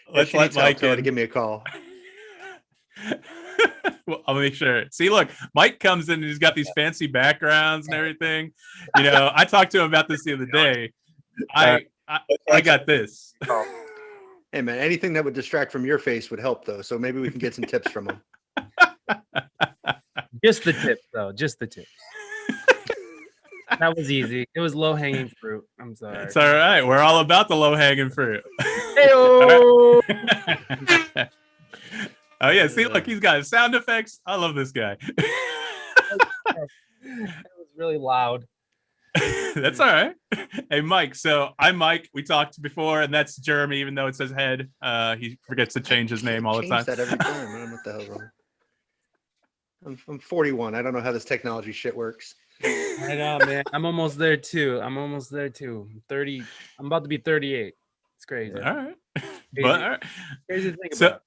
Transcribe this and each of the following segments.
If Let's she let needs help, Mike tell her to in. give me a call. Well, I'll make sure. See, look, Mike comes in and he's got these fancy backgrounds and everything. I talked to him about this the other day. I got this. Hey man, anything that would distract from your face would help though. So maybe we can get some tips from him. Just the tips, though. Just the tips. That was easy. It was low hanging fruit. I'm sorry. It's all right. We're all about the low hanging fruit. Hey-o! Oh yeah, see, look, he's got sound effects. I love this guy. That was really loud. That's all right. Hey, Mike. So I'm Mike. We talked before, and that's Jeremy, even though it says head. He forgets to change his name all the time. Change that every time. I don't know what the hell's wrong. I'm 41. I don't know how this technology shit works. I know, man. I'm almost there too. I'm 30. I'm about to be 38. It's crazy. All right. Crazy. But all right. Crazy to think So, about.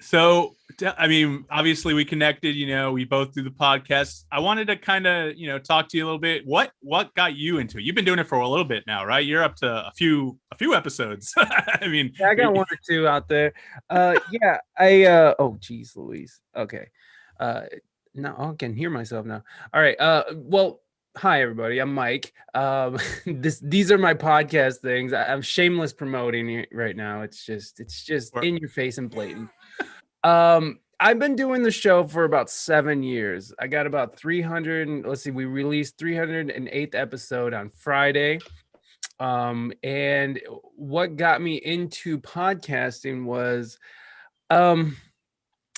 So, I mean, obviously we connected, we both do the podcast. I wanted to kind of, talk to you a little bit. What got you into it? You've been doing it for a little bit now, right? You're up to a few episodes. I mean, Yeah, I got one or two out there. Oh geez, Louise. Okay. Now I can hear myself now. All right. Well, hi everybody. I'm Mike. These are my podcast things. I'm shameless promoting it right now. It's just in your face and blatant. I've been doing the show for about 7 years. I got about 300. Let's see, we released 308th episode on Friday. And what got me into podcasting was,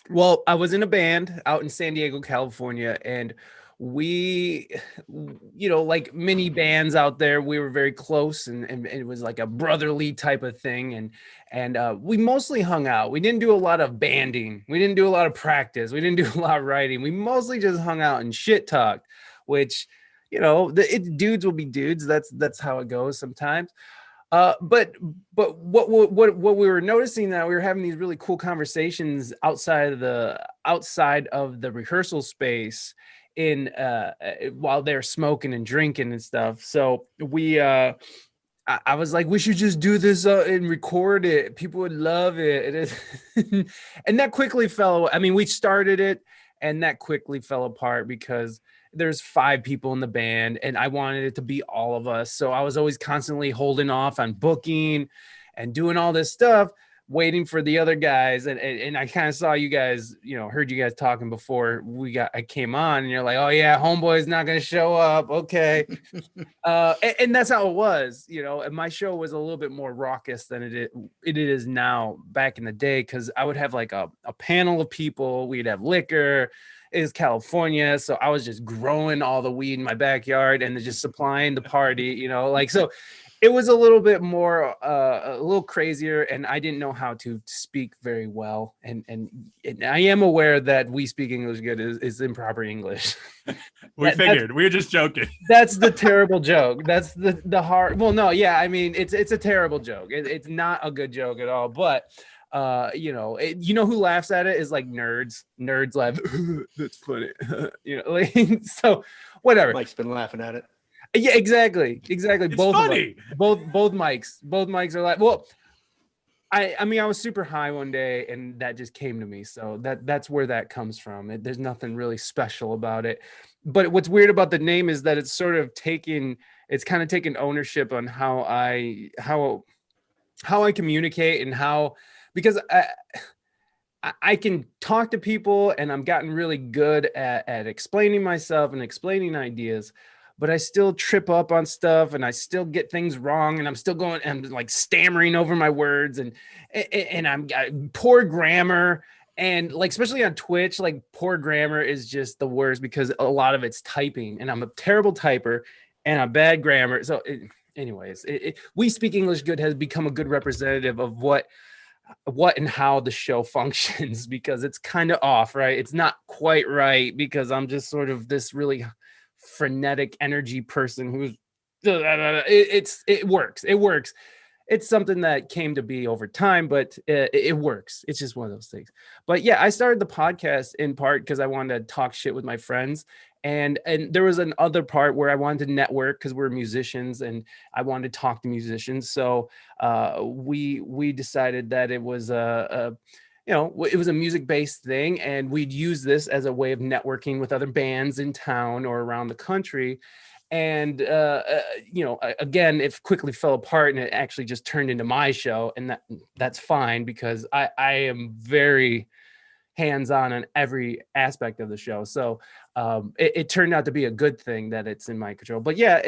well, I was in a band out in San Diego, California, and we, like many bands out there, we were very close, and it was like a brotherly type of thing. And we mostly hung out. We didn't do a lot of banding. We didn't do a lot of practice. We didn't do a lot of writing. We mostly just hung out and shit talked, which, dudes will be dudes. That's how it goes sometimes. But what we were noticing, that we were having these really cool conversations outside of the rehearsal space while they're smoking and drinking and stuff. So I was like, we should just do this and record it. People would love it. And that quickly fell. I mean, we started it and that quickly fell apart because there's 5 people in the band and I wanted it to be all of us. So I was always constantly holding off on booking and doing all this stuff, waiting for the other guys. And I kind of saw you guys, heard you guys talking before I came on, and you're like, oh yeah, homeboy's not going to show up. Okay. And that's how it was, and my show was a little bit more raucous than it is now back in the day. Cause I would have like a panel of people, we'd have liquor. Is California, so I was just growing all the weed in my backyard and just supplying the party, so it was a little bit more a little crazier, and I didn't know how to speak very well, and I am aware that we speak English good is improper English. We figured. We were just joking. That's the terrible joke. That's the hard. Well, no, yeah, I mean it's a terrible joke. It's not a good joke at all, but who laughs at it is like nerds laugh. That's funny. So whatever. Mike's been laughing at it. Yeah, exactly. It's both funny. Both mics are like, well, I mean, I was super high one day and that just came to me. So that's where that comes from. There's nothing really special about it. But what's weird about the name is that it's kind of taking ownership on how I communicate and because I can talk to people and I'm gotten really good at explaining myself and explaining ideas, but I still trip up on stuff and I still get things wrong and I'm still going and like stammering over my words and I'm poor grammar. And like, especially on Twitch, like poor grammar is just the worst because a lot of it's typing and I'm a terrible typer and a bad grammar. So anyways, We Speak English Good has become a good representative of what and how the show functions, because it's kind of off, right? It's not quite right because I'm just sort of this really frenetic energy person who's it works. It's something that came to be over time, but it works. It's just one of those things. But yeah, I started the podcast in part because I wanted to talk shit with my friends. And there was an other part where I wanted to network because we're musicians and I wanted to talk to musicians. So we decided that it was it was a music-based thing, and we'd use this as a way of networking with other bands in town or around the country. And again, it quickly fell apart, and it actually just turned into my show, and that's fine because I am very hands-on every aspect of the show. So it turned out to be a good thing that it's in my control. But yeah,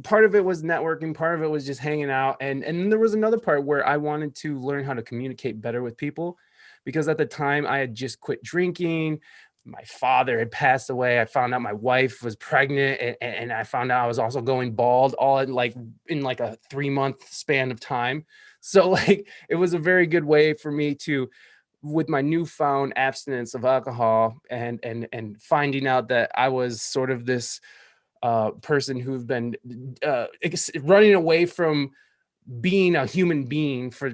part of it was networking, part of it was just hanging out, and then there was another part where I wanted to learn how to communicate better with people, because at the time I had just quit drinking. My father had passed away. I found out my wife was pregnant, and I found out I was also going bald, all in like a 3-month span of time. So like it was a very good way for me to, with my newfound abstinence of alcohol and finding out that I was sort of this person who've been running away from being a human being for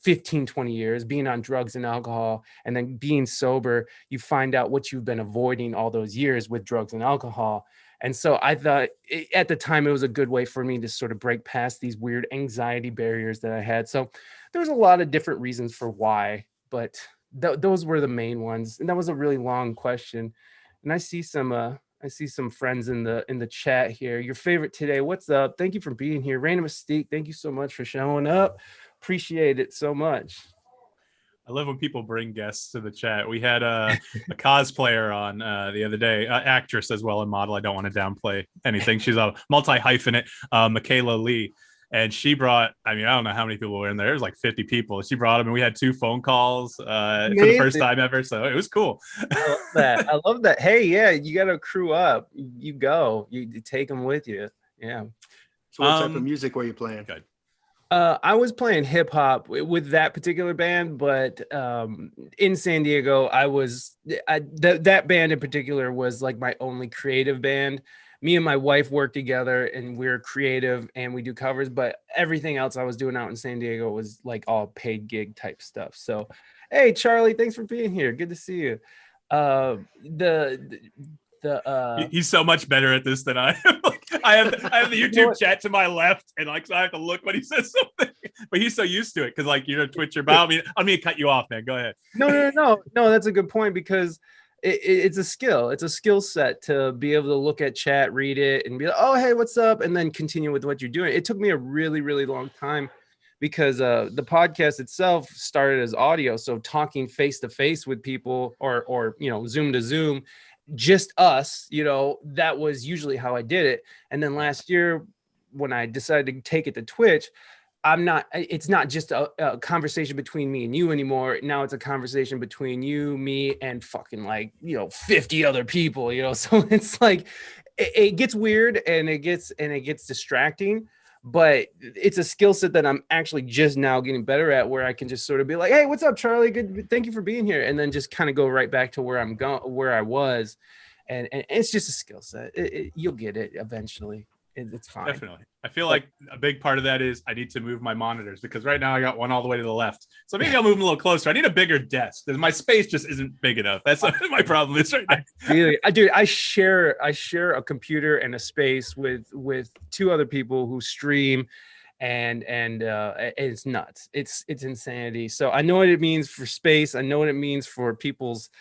15, 20 years, being on drugs and alcohol, and then being sober, you find out what you've been avoiding all those years with drugs and alcohol. And so I thought at the time it was a good way for me to sort of break past these weird anxiety barriers that I had. So there's a lot of different reasons for why, but those were the main ones. And that was a really long question. And I see some friends in the chat here. Your favorite today, what's up? Thank you for being here. Raina Mystique, thank you so much for showing up. Appreciate it so much. I love when people bring guests to the chat. We had a cosplayer on the other day, actress as well, and model. I don't want to downplay anything. She's a multi-hyphenate, Michaela Lee. And she brought, I mean, I don't know how many people were in there. It was like 50 people. She brought them, and we had 2 phone calls for the first time ever. So it was cool. I love that. I love that. Hey, yeah, you got to crew up. You go. You take them with you. Yeah. So what type of music were you playing? Good. I was playing hip hop with that particular band, but in San Diego, that band in particular was like my only creative band. Me and my wife work together, and we're creative and we do covers, but everything else I was doing out in San Diego was like all paid gig type stuff. So, hey, Charlie, thanks for being here. Good to see you. He's so much better at this than I am. I have the YouTube chat to my left, and like so I have to look when he says something. But he's so used to it because like you're a Twitcher. But I'm gonna cut you off, man. Go ahead. No. That's a good point because it's a skill. It's a skill set to be able to look at chat, read it, and be like, oh, hey, what's up? And then continue with what you're doing. It took me a really, really long time because the podcast itself started as audio. So talking face to face with people or Zoom to Zoom, just us, that was usually how I did it. And then last year when I decided to take it to Twitch, it's not just a conversation between me and you anymore. Now it's a conversation between you, me, and fucking 50 other people, so it's like, it gets weird and it gets distracting, but it's a skill set that I'm actually just now getting better at, where I can just sort of be like, hey, what's up, Charlie? Good. Thank you for being here. And then just kind of go right back to where I was. And it's just a skill set. You'll get it eventually. It's fine. Definitely. I feel like a big part of that is I need to move my monitors because right now I got one all the way to the left. So maybe I'll move them a little closer. I need a bigger desk. My space just isn't big enough. That's what my problem is right now. Really, I share a computer and a space with 2 other people who stream, and it's nuts. It's insanity. So I know what it means for space. I know what it means for people's.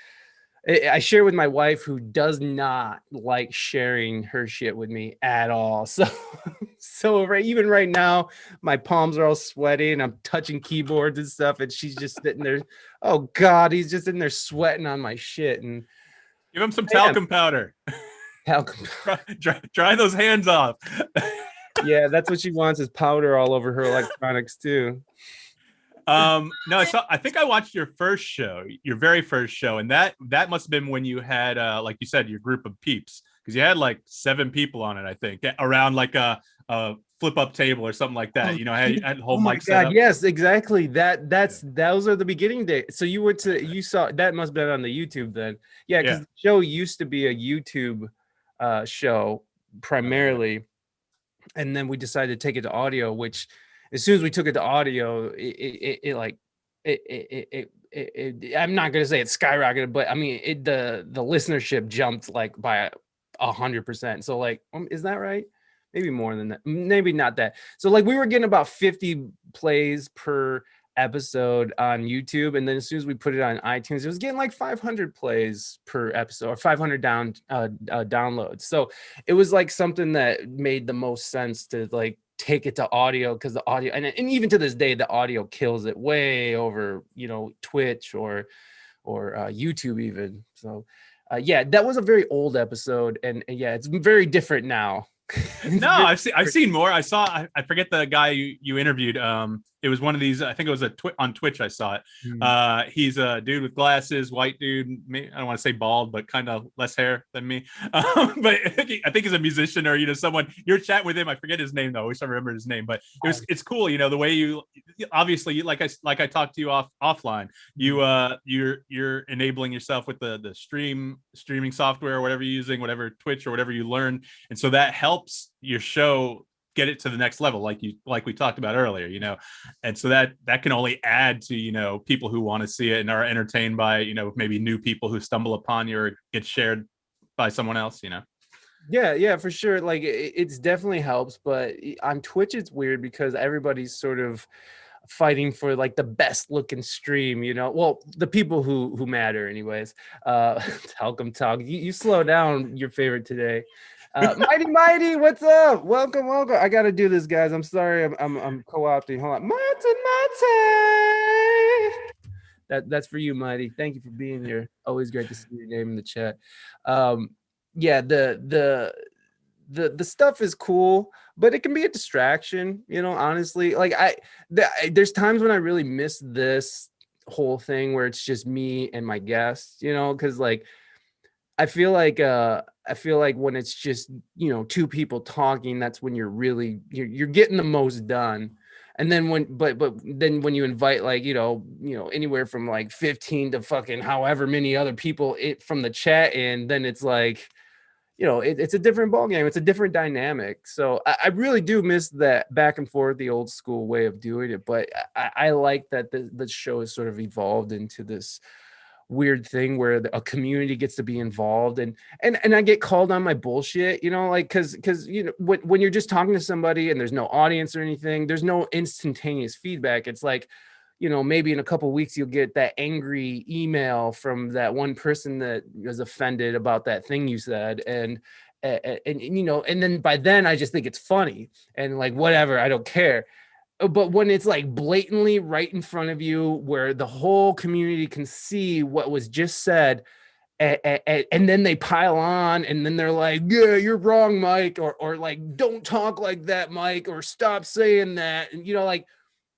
I share with my wife, who does not like sharing her shit with me at all. So even right now, my palms are all sweaty and I'm touching keyboards and stuff. And she's just sitting there. Oh God, he's just in there sweating on my shit. And give him some talcum powder. Talcum. Dry those hands off. Yeah, that's what she wants, is powder all over her electronics too. No, I think I watched your very first show, and that must have been when you had like you said, your group of peeps, because you had like 7 people on it, I think, around like a flip up table or something like that. Had the whole mic set up. Yes, exactly. Those are the beginning days. So you saw that, must have been on the YouTube then. Yeah, because the show used to be a YouTube show primarily, and then we decided to take it to audio, which as soon as we took it to audio, I'm not going to say it skyrocketed, but I mean, the listenership jumped like by 100%. So like, is that right? Maybe more than that. Maybe not that. So like we were getting about 50 plays per episode on YouTube, and then as soon as we put it on iTunes, it was getting like 500 plays per episode or 500 downloads. So it was like something that made the most sense to like take it to audio, because the audio and even to this day the audio kills it way over, you know, Twitch or YouTube even. So yeah, that was a very old episode, and yeah, it's very different now. No, I've seen more. I forget the guy you interviewed. It was one of these. I think it was on Twitch. I saw it. He's a dude with glasses, white dude. I don't want to say bald, but kind of less hair than me. But I think he's a musician, or, you know, someone. You're chatting with him. I forget his name though. I wish I remembered his name. But it's cool. You know, the way you obviously like I talked to you offline. You're enabling yourself with the streaming software or whatever you're using, whatever Twitch or whatever you learn, and so that helps your show get it to the next level, like we talked about earlier, you know. And so that can only add to, you know, people who want to see it and are entertained by, you know, maybe new people who stumble upon you or get shared by someone else, you know. Yeah, for sure. Like it's definitely helps, but on Twitch it's weird because everybody's sort of fighting for like the best looking stream, you know. Well, the people who matter anyways. Talcum Talk, you slow down your favorite today. Mighty, what's up? Welcome. I gotta do this, guys. I'm sorry, I'm co-opting. Hold on. Martin. That's for you, Mighty. Thank you for being here. Always great to see your name in the chat. Yeah, the stuff is cool, but it can be a distraction, you know, honestly. Like there's times when I really miss this whole thing where it's just me and my guests, you know, because like I feel like when it's just, you know, two people talking, that's when you're getting the most done. And then but then when you invite like, you know, anywhere from like 15 to fucking however many other people from the chat in, then it's like, you know, it's a different ballgame. It's a different dynamic. So I really do miss that back and forth, the old school way of doing it. But I like that the show has sort of evolved into this weird thing where a community gets to be involved, and I get called on my bullshit, you know, like because you know when you're just talking to somebody and there's no audience or anything, there's no instantaneous feedback. It's like, you know, maybe in a couple of weeks you'll get that angry email from that one person that was offended about that thing you said, and you know, and then by then I just think it's funny and like whatever, I don't care. But when it's like blatantly right in front of you where the whole community can see what was just said, and then they pile on and then they're like, yeah, you're wrong, Mike, or like, don't talk like that, Mike, or stop saying that. And, you know, like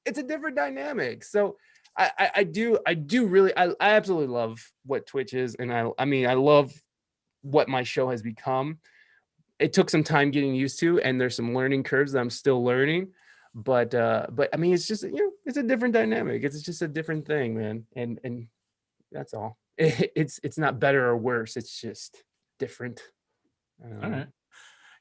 it's a different dynamic. So I do really, I absolutely love what Twitch is. And I mean, I love what my show has become. It took some time getting used to, and there's some learning curves that I'm still learning. But I mean, it's just, you know, it's a different dynamic. It's just a different thing, man. And that's all. It's not better or worse. It's just different. All right.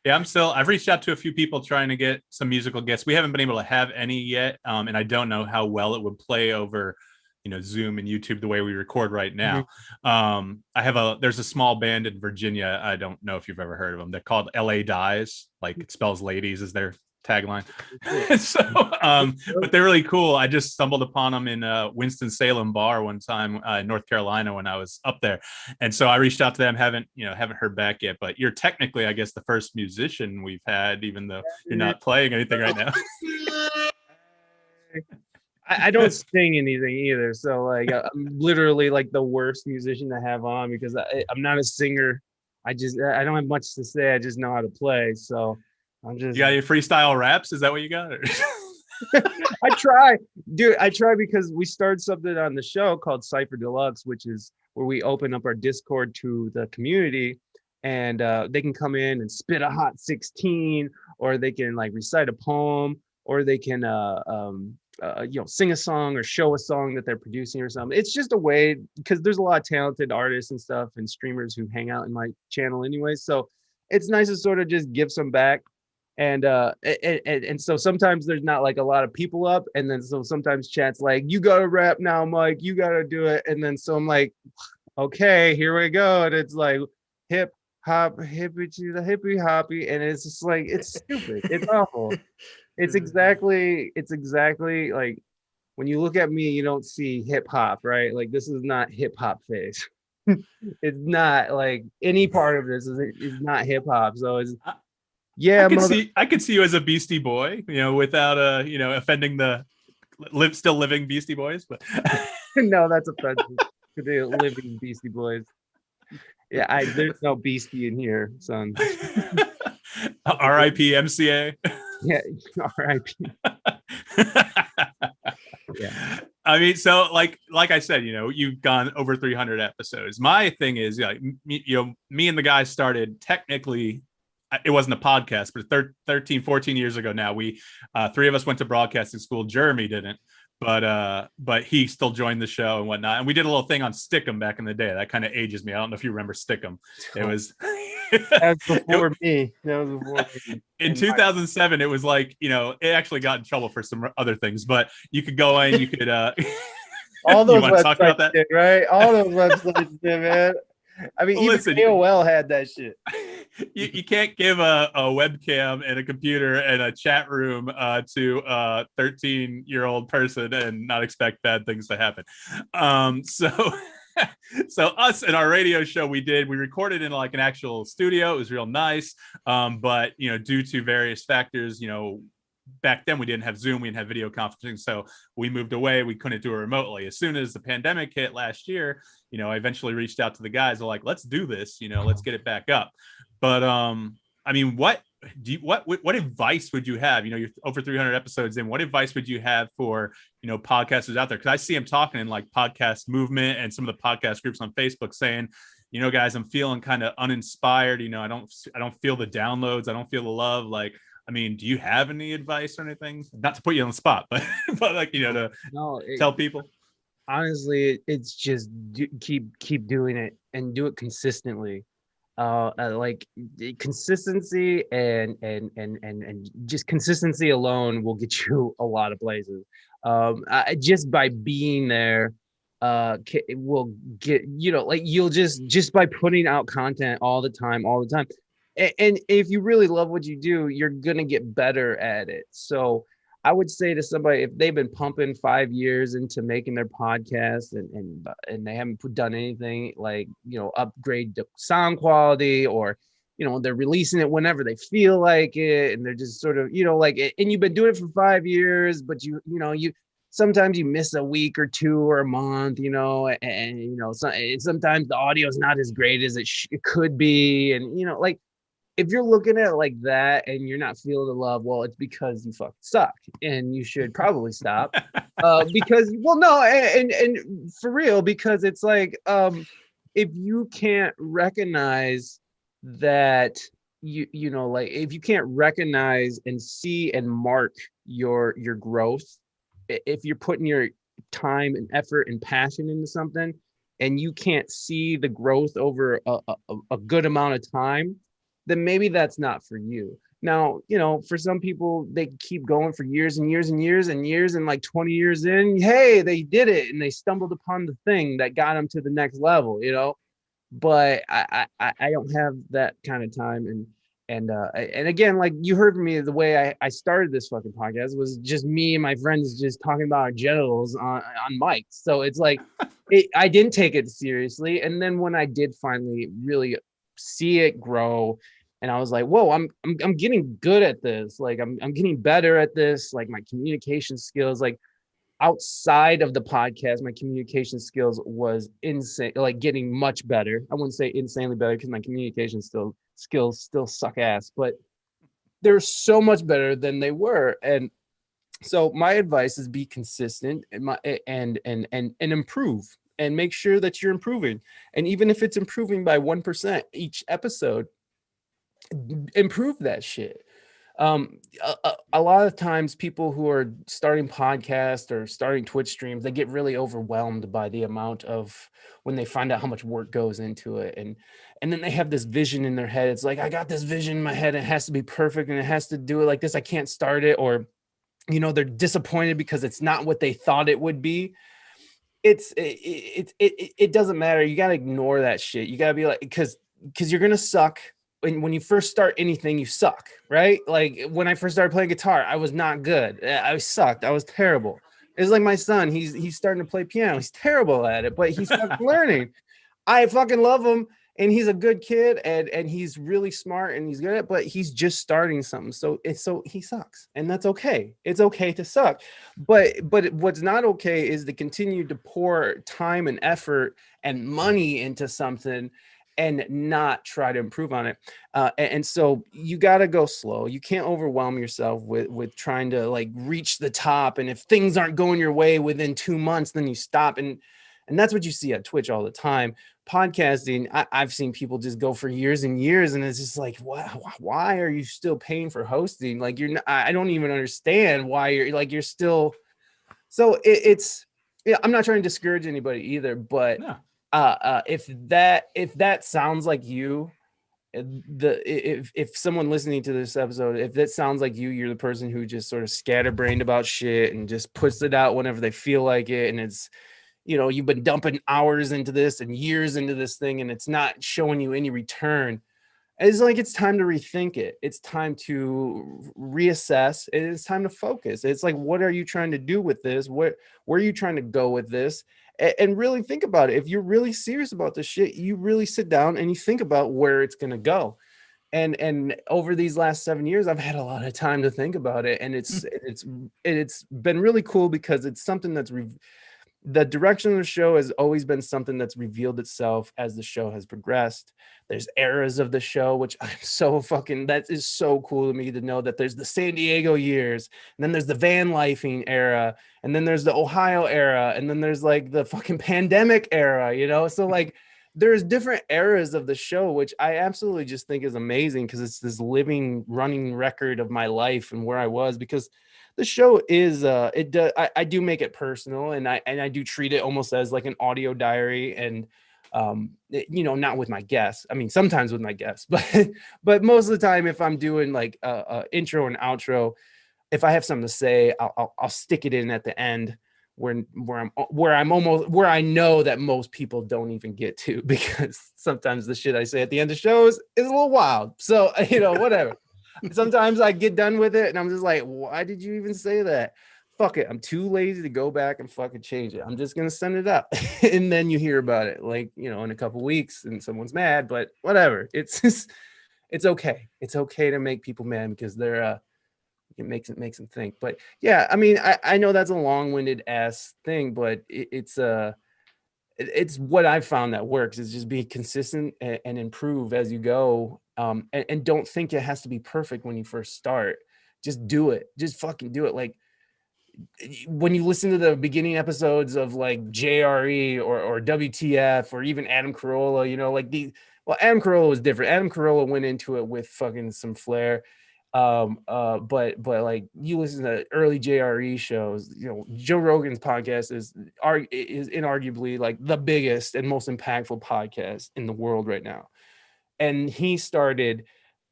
Yeah, I've reached out to a few people trying to get some musical guests. We haven't been able to have any yet. And I don't know how well it would play over, you know, Zoom and YouTube the way we record right now. There's a small band in Virginia. I don't know if you've ever heard of them. They're called LA Dies. Like it spells ladies is their tagline. So but they're really cool. I just stumbled upon them in Winston-Salem bar one time in North Carolina when I was up there, and so I reached out to them. Haven't heard back yet, but you're technically, I guess, the first musician we've had, even though you're not playing anything right now. I don't sing anything either, so like I'm literally like the worst musician to have on because I'm not a singer. I don't have much to say. I just know how to play. So you got your freestyle raps? Is that what you got? I try because we started something on the show called Cypher Deluxe, which is where we open up our Discord to the community, and they can come in and spit a hot 16, or they can like recite a poem, or they can you know, sing a song or show a song that they're producing or something. It's just a way, because there's a lot of talented artists and stuff and streamers who hang out in my channel anyway. So it's nice to sort of just give some back. And so sometimes there's not like a lot of people up, and then so sometimes chat's like, you gotta rap now, Mike, you gotta do it. And then so I'm like, okay, here we go. And it's like hip hop hippie to the hippie hoppy, and it's just like it's stupid. It's awful. It's exactly like when you look at me, you don't see hip hop, right? Like this is not hip hop face. It's not like any part of this is not hip hop. So it's I, yeah, mother. I could see you as a Beastie Boy, without offending the still living Beastie Boys, but No, that's offensive to the living Beastie Boys. Yeah, there's no beastie in here, son. R.I.P. MCA. Yeah, R.I.P. Yeah. I mean, so like I said, you've gone over 300 episodes. My thing is, me and the guys started technically. It wasn't a podcast, but 13, 14 years ago now. We three of us went to broadcasting school. Jeremy didn't, but he still joined the show and whatnot. And we did a little thing on Stickum back in the day. That kind of ages me. I don't know if you remember Stickum. It was that was before me. That was before me. In 2007, it was like, it actually got in trouble for some other things, but you could go in, you could all those websites did, right? All those websites did, man. I mean, even AOL had that shit. You can't give a webcam and a computer and a chat room to a 13-year-old person and not expect bad things to happen. So us and our radio show we recorded in like an actual studio. It was real nice. But due to various factors, back then we didn't have Zoom, we didn't have video conferencing, so we moved away. We couldn't do it remotely. As soon as the pandemic hit last year, I eventually reached out to the guys. They're like, let's do this, let's get it back up. But I mean, what advice would you have? You're over 300 episodes in. What advice would you have for podcasters out there? Because I see them talking in like podcast movement and some of the podcast groups on Facebook saying, guys, I'm feeling kind of uninspired. I don't feel the downloads. I don't feel the love. Like, I mean, do you have any advice or anything? Not to put you on the spot, but like to tell people. Honestly, it's just keep doing it and do it consistently. Like consistency and just consistency alone will get you a lot of places. Just by being there, it will get like you'll just by putting out content all the time. And if you really love what you do, you're gonna get better at it. So I would say to somebody, if they've been pumping 5 years into making their podcast and they haven't done anything like upgrade the sound quality, or they're releasing it whenever they feel like it, and they're just sort of and you've been doing it for 5 years, but you sometimes you miss a week or two or a month, sometimes the audio is not as great as it could be, and like. If you're looking at it like that and you're not feeling the love, well, it's because you fucking suck and you should probably stop. Because, well, no, and for real, because it's like, if you can't recognize that like if you can't recognize and see and mark your growth, if you're putting your time and effort and passion into something and you can't see the growth over a good amount of time, then maybe that's not for you. Now, for some people, they keep going for years and years and years and years, and like 20 years in, hey, they did it and they stumbled upon the thing that got them to the next level, But I don't have that kind of time. And again, like you heard from me, the way I started this fucking podcast was just me and my friends just talking about our genitals on mics. So it's like I didn't take it seriously. And then when I did finally really see it grow, and I was like, whoa, I'm getting good at this. Like I'm getting better at this. Like my communication skills, like outside of the podcast, my communication skills was insane, like getting much better. I wouldn't say insanely better because my communication skills still suck ass, but they're so much better than they were. And so my advice is be consistent and improve. And make sure that you're improving. And even if it's improving by 1% each episode, improve that shit. A lot of times people who are starting podcasts or starting Twitch streams, they get really overwhelmed by the amount of when they find out how much work goes into it. And then they have this vision in their head. It's like, I got this vision in my head. It has to be perfect and it has to do it like this. I can't start it. Or, they're disappointed because it's not what they thought it would be. It doesn't matter. You got to ignore that shit. You got to be like, because because you're gonna suck. When you first start anything, you suck, right? Like when I first started playing guitar, I was not good. I sucked. I was terrible. It's like my son. He's starting to play piano. He's terrible at it, but he's fucking learning. I fucking love him, and he's a good kid, and he's really smart, and he's good at it, but he's just starting something. So he sucks, and that's okay. It's okay to suck. But what's not okay is to continue to pour time and effort and money into something and not try to improve on it. And so you got to go slow. You can't overwhelm yourself with trying to like reach the top. And if things aren't going your way within 2 months, then you stop. And that's what you see at Twitch all the time. Podcasting, I've seen people just go for years and years, and it's just like, why are you still paying for hosting? Like I don't even understand why you're still. So it's yeah. I'm not trying to discourage anybody either, but No. If that sounds like you, if someone listening to this episode, if that sounds like you're the person who just sort of scatterbrained about shit and just puts it out whenever they feel like it, and it's, you've been dumping hours into this and years into this thing, and it's not showing you any return. It's like, it's time to rethink it. It's time to reassess. It's time to focus. It's like, what are you trying to do with this? Where are you trying to go with this? And really think about it. If you're really serious about this shit, you really sit down and you think about where it's going to go. And over these last 7 years, I've had a lot of time to think about it. And it's been really cool because it's something that's the direction of the show has always been something that's revealed itself as the show has progressed. There's eras of the show, which I'm so that is so cool to me to know that there's the San Diego years, and then there's the van lifing era, and then there's the Ohio era, and then there's like the fucking pandemic era, so like there's different eras of the show, which I absolutely just think is amazing because it's this living, running record of my life and where I was, because the show is I do make it personal, and I do treat it almost as like an audio diary, and not with my guests. I mean, sometimes with my guests, but most of the time, if I'm doing like a intro and outro, if I have something to say, I'll stick it in at the end where I know that most people don't even get to, because sometimes the shit I say at the end of shows is a little wild. So whatever. Sometimes I get done with it and I'm just like, why did you even say that? Fuck it. I'm too lazy to go back and fucking change it. I'm just going to send it up. And then you hear about it like, in a couple weeks and someone's mad, but whatever. It's just, it's okay. It's okay to make people mad because they're, it makes them think. But yeah, I mean, I know that's a long-winded ass thing, but it's what I've found that works is just be consistent and improve as you go. And don't think it has to be perfect when you first start. Just do it. Just fucking do it. Like when you listen to the beginning episodes of like JRE or WTF or even Adam Carolla, Adam Carolla was different. Adam Carolla went into it with fucking some flair. But like you listen to early JRE shows, Joe Rogan's podcast is inarguably like the biggest and most impactful podcast in the world right now. And he started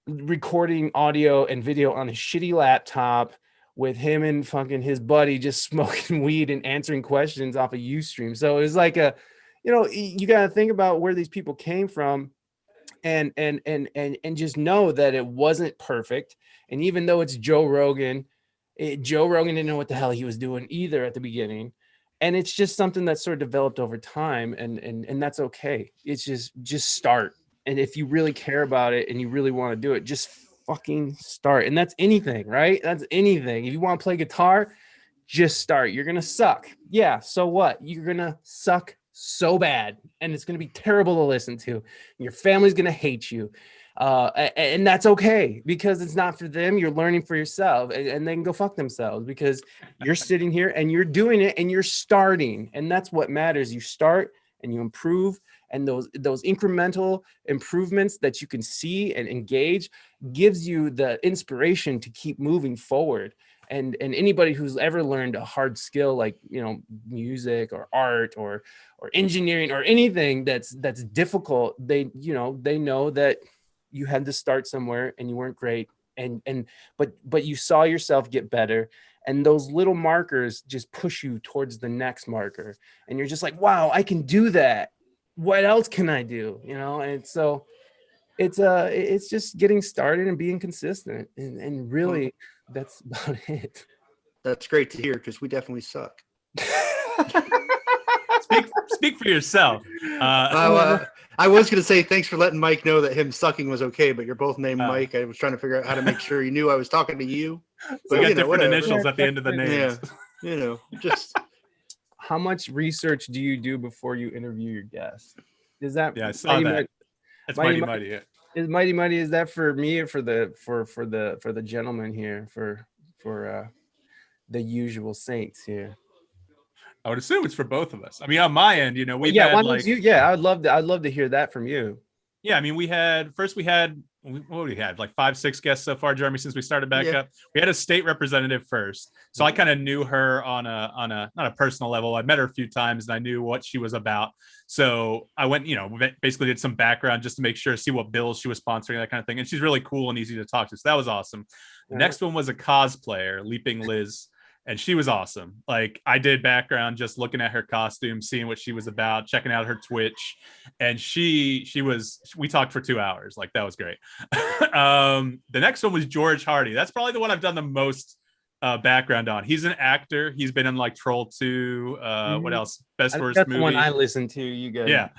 recording audio and video on a shitty laptop with him and fucking his buddy just smoking weed and answering questions off of Ustream. So it was like you got to think about where these people came from and just know that it wasn't perfect. And even though it's Joe Rogan, Joe Rogan didn't know what the hell he was doing either at the beginning. And it's just something that sort of developed over time, and that's okay. It's just start. And if you really care about it and you really want to do it, just fucking start. And that's anything, right? That's anything. If you want to play guitar, just start. You're gonna suck. Yeah, so what? You're gonna suck so bad, and it's gonna be terrible to listen to. And your family's gonna hate you. And that's okay, because it's not for them. You're learning for yourself, and they can go fuck themselves, because you're sitting here and you're doing it and you're starting, and that's what matters. You start and you improve, and those incremental improvements that you can see and engage gives you the inspiration to keep moving forward. And anybody who's ever learned a hard skill like music or art or engineering or anything that's difficult, they know that you had to start somewhere and you weren't great, but you saw yourself get better, and those little markers just push you towards the next marker, and you're just like, wow, I can do that. What else can I do? And so it's just getting started and being consistent, and really that's about it. That's great to hear because we definitely suck. Speak for yourself. I was going to say thanks for letting Mike know that him sucking was okay, but you're both named Mike. I was trying to figure out how to make sure he knew I was talking to you. We But got different whatever. initials at the end of the names. Yeah, just. How much research do you do before you interview your guests? Is that I saw that. That's Mighty. Yeah. Is Mighty? Is that for me or for the gentleman here for the usual saints here? I would assume it's for both of us. I mean, on my end, we've had why don't you? I'd love to hear that from you. Yeah, I mean, we had like 5-6 guests so far, Jeremy, since we started back up. We had a state representative first, so I kind of knew her on a not a personal level. I met her a few times and I knew what she was about. So I went, basically did some background just to make sure, see what bills she was sponsoring, that kind of thing. And she's really cool and easy to talk to, so that was awesome. The next one was a cosplayer, Leaping Liz. And she was awesome. Like, I did background just looking at her costume, seeing what she was about, checking out her Twitch. And we talked for 2 hours. Like, that was great. The next one was George Hardy. That's probably the one I've done the most background on. He's an actor. He's been in like Troll 2, what else? Best Worst That's Movie. the one I listened to, you guys. Yeah.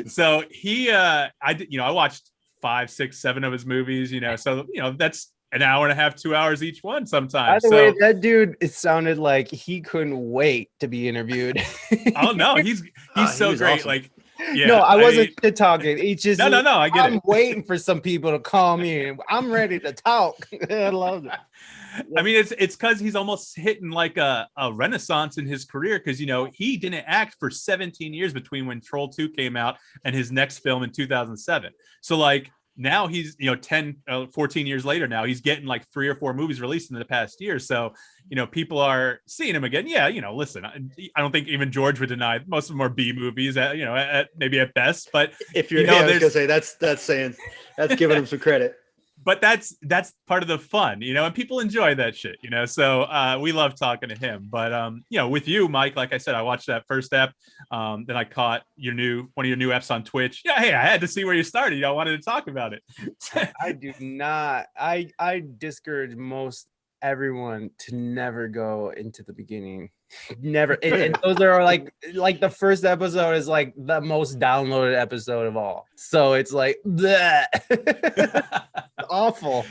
So I watched 5, 6, 7 of his movies, so that's an hour and a half, 2 hours each one sometimes. By the way, that dude, it sounded like he couldn't wait to be interviewed. Oh no, he's so great. Awesome. Like, yeah, no, I wasn't shit talking. He just no, I get I'm waiting for some people to call me. I'm ready to talk. I love it. I mean, it's because he's almost hitting like a renaissance in his career, because he didn't act for 17 years between when Troll 2 came out and his next film in 2007. So like, now he's 14 years later, now he's getting like 3 or 4 movies released in the past year. So people are seeing him again. Listen, I don't think even George would deny most of them are B movies maybe at best. But if you're I was gonna say that's giving him some credit. But that's part of the fun, and people enjoy that shit, so we love talking to him. But with you, Mike, like I said, I watched that first ep, then I caught one of your new eps on Twitch. Hey, I had to see where you started. I wanted to talk about it. I do not. I discourage most everyone to never go into the beginning. Never. And those are like the first episode is like the most downloaded episode of all. So it's like awful.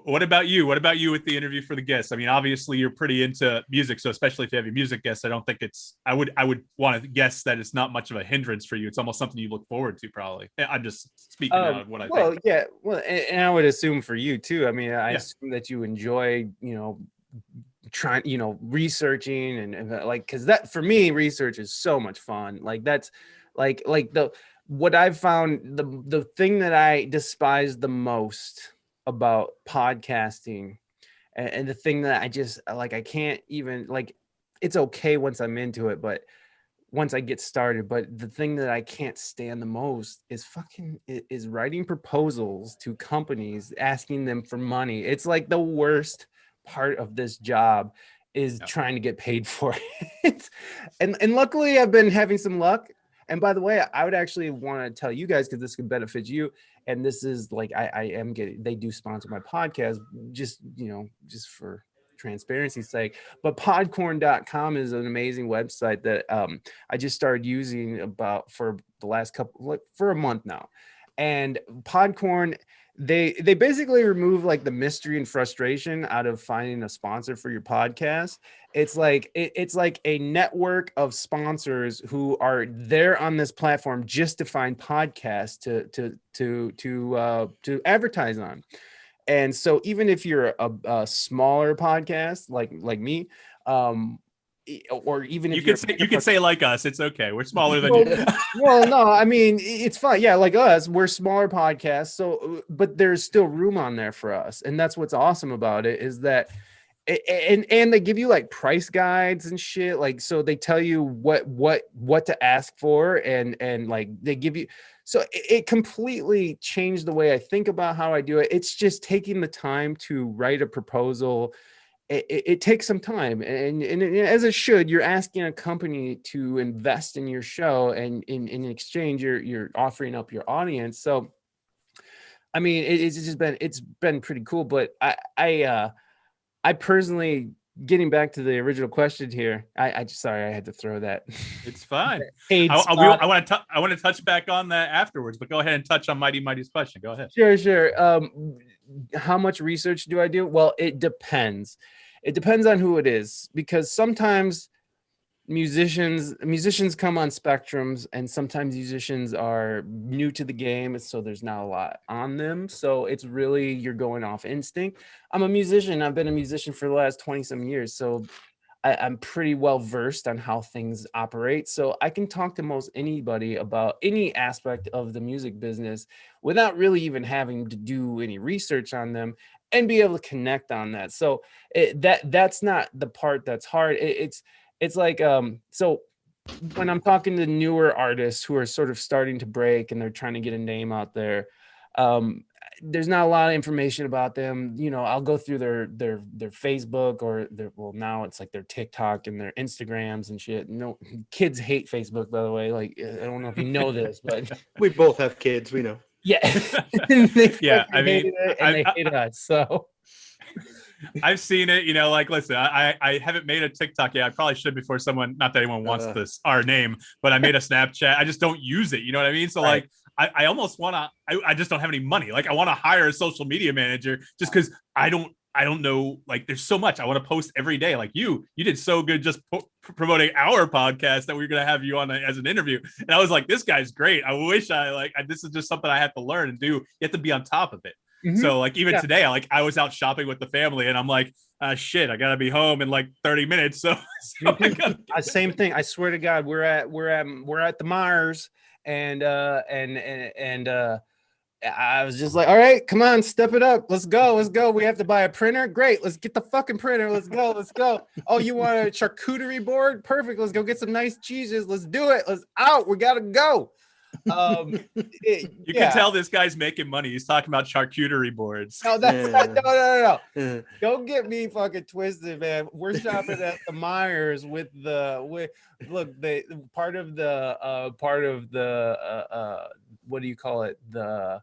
What about you? What about you with the interview for the guests? I mean, obviously you're pretty into music, so especially if you have a music guest, I don't think I would want to guess that it's not much of a hindrance for you. It's almost something you look forward to, probably. I'm just speaking on what I think. Well, yeah. Well, and I would assume for you too. I mean, I assume that you enjoy, trying, researching and like, because that for me, research is so much fun. Like that's like what I've found, the thing that I despise the most about podcasting, and the thing that I just like, I can't even, like, it's okay once I'm into it, but once I get started, but the thing that I can't stand the most is writing proposals to companies, asking them for money. It's like the worst part of this job is trying to get paid for it. and luckily I've been having some luck. And by the way, I would actually want to tell you guys, because this could benefit you. And this is like, they do sponsor my podcast, just for transparency's sake. But podcorn.com is an amazing website that I just started using for the last for a month now. And Podcorn, they basically remove like the mystery and frustration out of finding a sponsor for your podcast. It's like a network of sponsors who are there on this platform just to find podcasts to advertise on. And so even if you're a smaller podcast like me, or even if you can say like us, it's okay. We're smaller than you. Well, no, I mean, it's fine. Yeah, like us, we're smaller podcasts. So, but there's still room on there for us, and that's what's awesome about it is that, and they give you like price guides and shit. Like, so they tell you what to ask for, and like they give you. So it completely changed the way I think about how I do it. It's just taking the time to write a proposal. It takes some time, and as it should. You're asking a company to invest in your show, and in exchange, you're offering up your audience. So I mean, it's been pretty cool, but I personally, getting back to the original question here, I just, sorry, I had to throw that. It's fine. Paid I spot. want to touch back on that afterwards, but go ahead and touch on Mighty's question. Go ahead. Sure. How much research do I do? Well, it depends. It depends on who it is, because sometimes musicians come on spectrums, and sometimes musicians are new to the game, so there's not a lot on them. So it's really, you're going off instinct. I'm a musician. I've been a musician for the last 20 some years, so I'm pretty well versed on how things operate. So I can talk to most anybody about any aspect of the music business without really even having to do any research on them, and be able to connect on that. So that's not the part that's hard. It's like, so when I'm talking to newer artists who are sort of starting to break and they're trying to get a name out there, there's not a lot of information about them. You know, I'll go through their Facebook, or well, now it's like their TikTok and their Instagrams and shit. No, kids hate Facebook, by the way. Like, I don't know if you know this, but we both have kids. We know. Yeah. Yeah. I mean, they hate us. So I've seen it, you know, like, listen, I haven't made a TikTok yet. I probably should before someone, not that anyone wants our name, but I made a Snapchat. I just don't use it. You know what I mean? So right. Like, I almost want to, I just don't have any money. Like, I want to hire a social media manager just because I don't know, like, there's so much I want to post every day. Like you did so good just promoting our podcast that we were going to have you on as an interview. And I was like, this guy's great. I wish this is just something I have to learn and do. You have to be on top of it. Mm-hmm. So like even today, I was out shopping with the family, and I'm like, shit, I gotta be home in like 30 minutes. So same thing. I swear to God, we're at the Myers, and I was just like, all right, come on, step it up. Let's go. We have to buy a printer. Great. Let's get the fucking printer. Let's go. Oh, you want a charcuterie board? Perfect. Let's go get some nice cheeses. Let's do it. Let's out. We gotta go. You can tell this guy's making money. He's talking about charcuterie boards. No, that's no. Don't get me fucking twisted, man. We're shopping at the Myers with the part of the what do you call it? The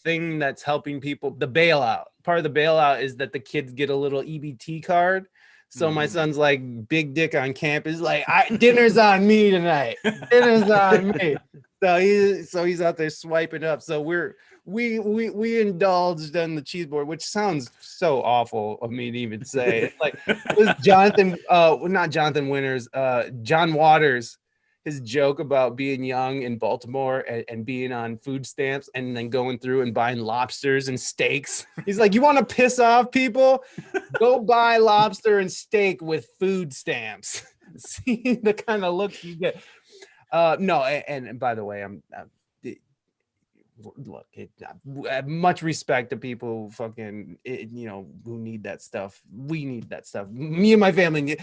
thing that's helping people, the bailout. Part of the bailout is that the kids get a little EBT card. So my son's like, big dick on campus, like, dinner's on me tonight. Dinner's on me. So he's out there swiping up. So we indulged on the cheese board, which sounds so awful of me to even say. It's like, it was not Jonathan Winters, John Waters, his joke about being young in Baltimore and being on food stamps and then going through and buying lobsters and steaks. He's like, you want to piss off people? Go buy lobster and steak with food stamps. See the kind of look you get. No, and by the way, look, I have much respect to people who fucking, who need that stuff. We need that stuff. Me and my family need.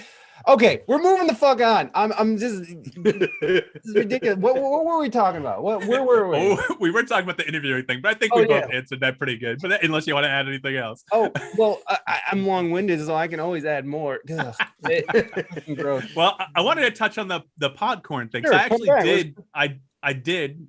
Okay, we're moving the fuck on. I'm just, this is ridiculous. What were we talking about? Where were we? Oh, we were talking about the interviewing thing, but I think we both answered that pretty good. But unless you want to add anything else. Oh, well, I'm long-winded, so I can always add more. Gross. Well, I wanted to touch on the podcorn thing. Sure, I actually I did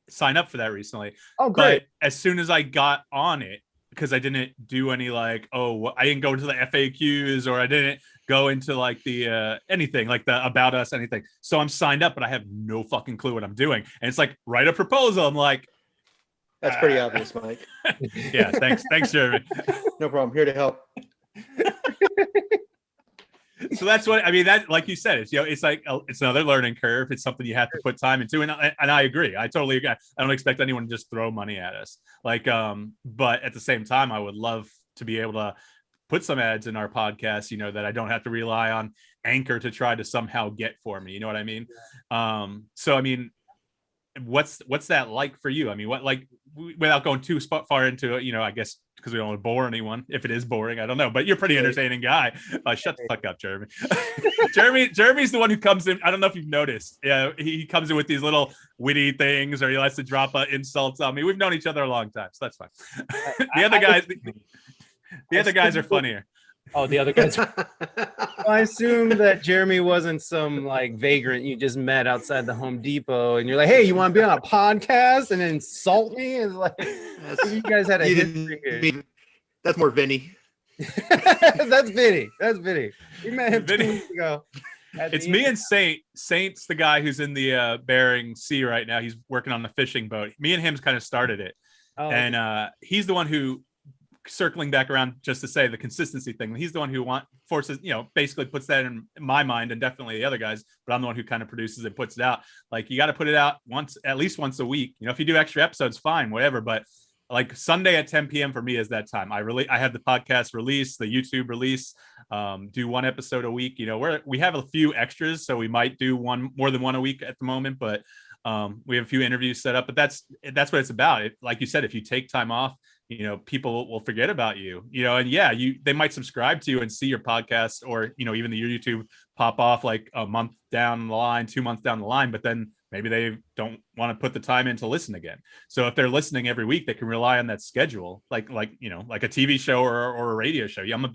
sign up for that recently. Oh, great. But as soon as I got on it, because I didn't do any I didn't go into the FAQs, or I didn't go into like the anything like the about us anything. So I'm signed up, but I have no fucking clue what I'm doing. And it's like, write a proposal. I'm like, that's pretty obvious, Mike. Yeah, thanks, Jeremy. No problem. Here to help. So that's what I mean. That, like you said, it's like it's another learning curve. It's something you have to put time into, and I agree. I totally agree. I don't expect anyone to just throw money at us. But at the same time, I would love to be able to put some ads in our podcast. That I don't have to rely on Anchor to try to somehow get for me. You know what I mean? So I mean, what's that like for you? I mean, without going too far into it, I guess, because we don't want to bore anyone. If it is boring, I don't know, but you're a pretty entertaining guy. Shut the fuck up, Jeremy. Jeremy's the one who comes in. I don't know if you've noticed. Yeah, he comes in with these little witty things, or he likes to drop insults on me. We've known each other a long time, so that's fine. The other guys are funnier. Oh, the other guys. I assume that Jeremy wasn't some like vagrant you just met outside the Home Depot, and you're like, "Hey, you want to be on a podcast and insult me?" And like, you guys had a history here. That's more Vinny. That's Vinny. That's Vinny. We met him 2 weeks ago. It's me and Saint. Saint's the guy who's in the Bering Sea right now. He's working on the fishing boat. Me and him's kind of started it. And he's the one who, circling back around just to say the consistency thing, he's the one who forces, basically puts that in my mind, and definitely the other guys, but I'm the one who kind of produces and puts it out. Like, you got to put it out at least once a week. If you do extra episodes, fine, whatever. But like Sunday at 10 p.m. for me is that time. I have the podcast release, the YouTube release, do one episode a week. We have a few extras, so we might do more than one a week at the moment, but we have a few interviews set up. But that's what it's about. Like you said, if you take time off, people will forget about you, and they might subscribe to you and see your podcast, or, even the YouTube pop off like a month down the line, 2 months down the line, but then maybe they don't want to put the time in to listen again. So if they're listening every week, they can rely on that schedule, like a TV show or a radio show. I'm a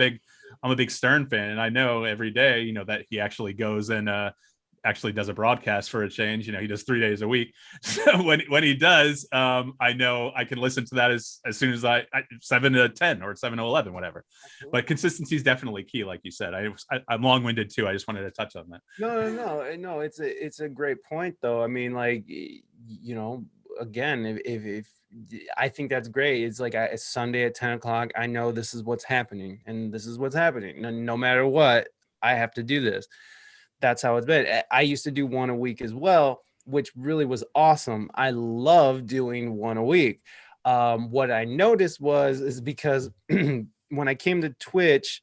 big Stern fan, and I know every day, that he actually goes and actually does a broadcast for a change. He does 3 days a week. So when he does, I know I can listen to that as soon as I 7 to 10 or 7 to 11, whatever. But consistency is definitely key, like you said. I'm long-winded too. I just wanted to touch on that. No. It's a great point, though. I mean, like, again, if I think that's great. It's like it's Sunday at 10 o'clock. I know this is what's happening, and this is what's happening. No matter what, I have to do this. That's how it's been. I used to do one a week as well, which really was awesome. I love doing one a week. What I noticed is because when I came to Twitch,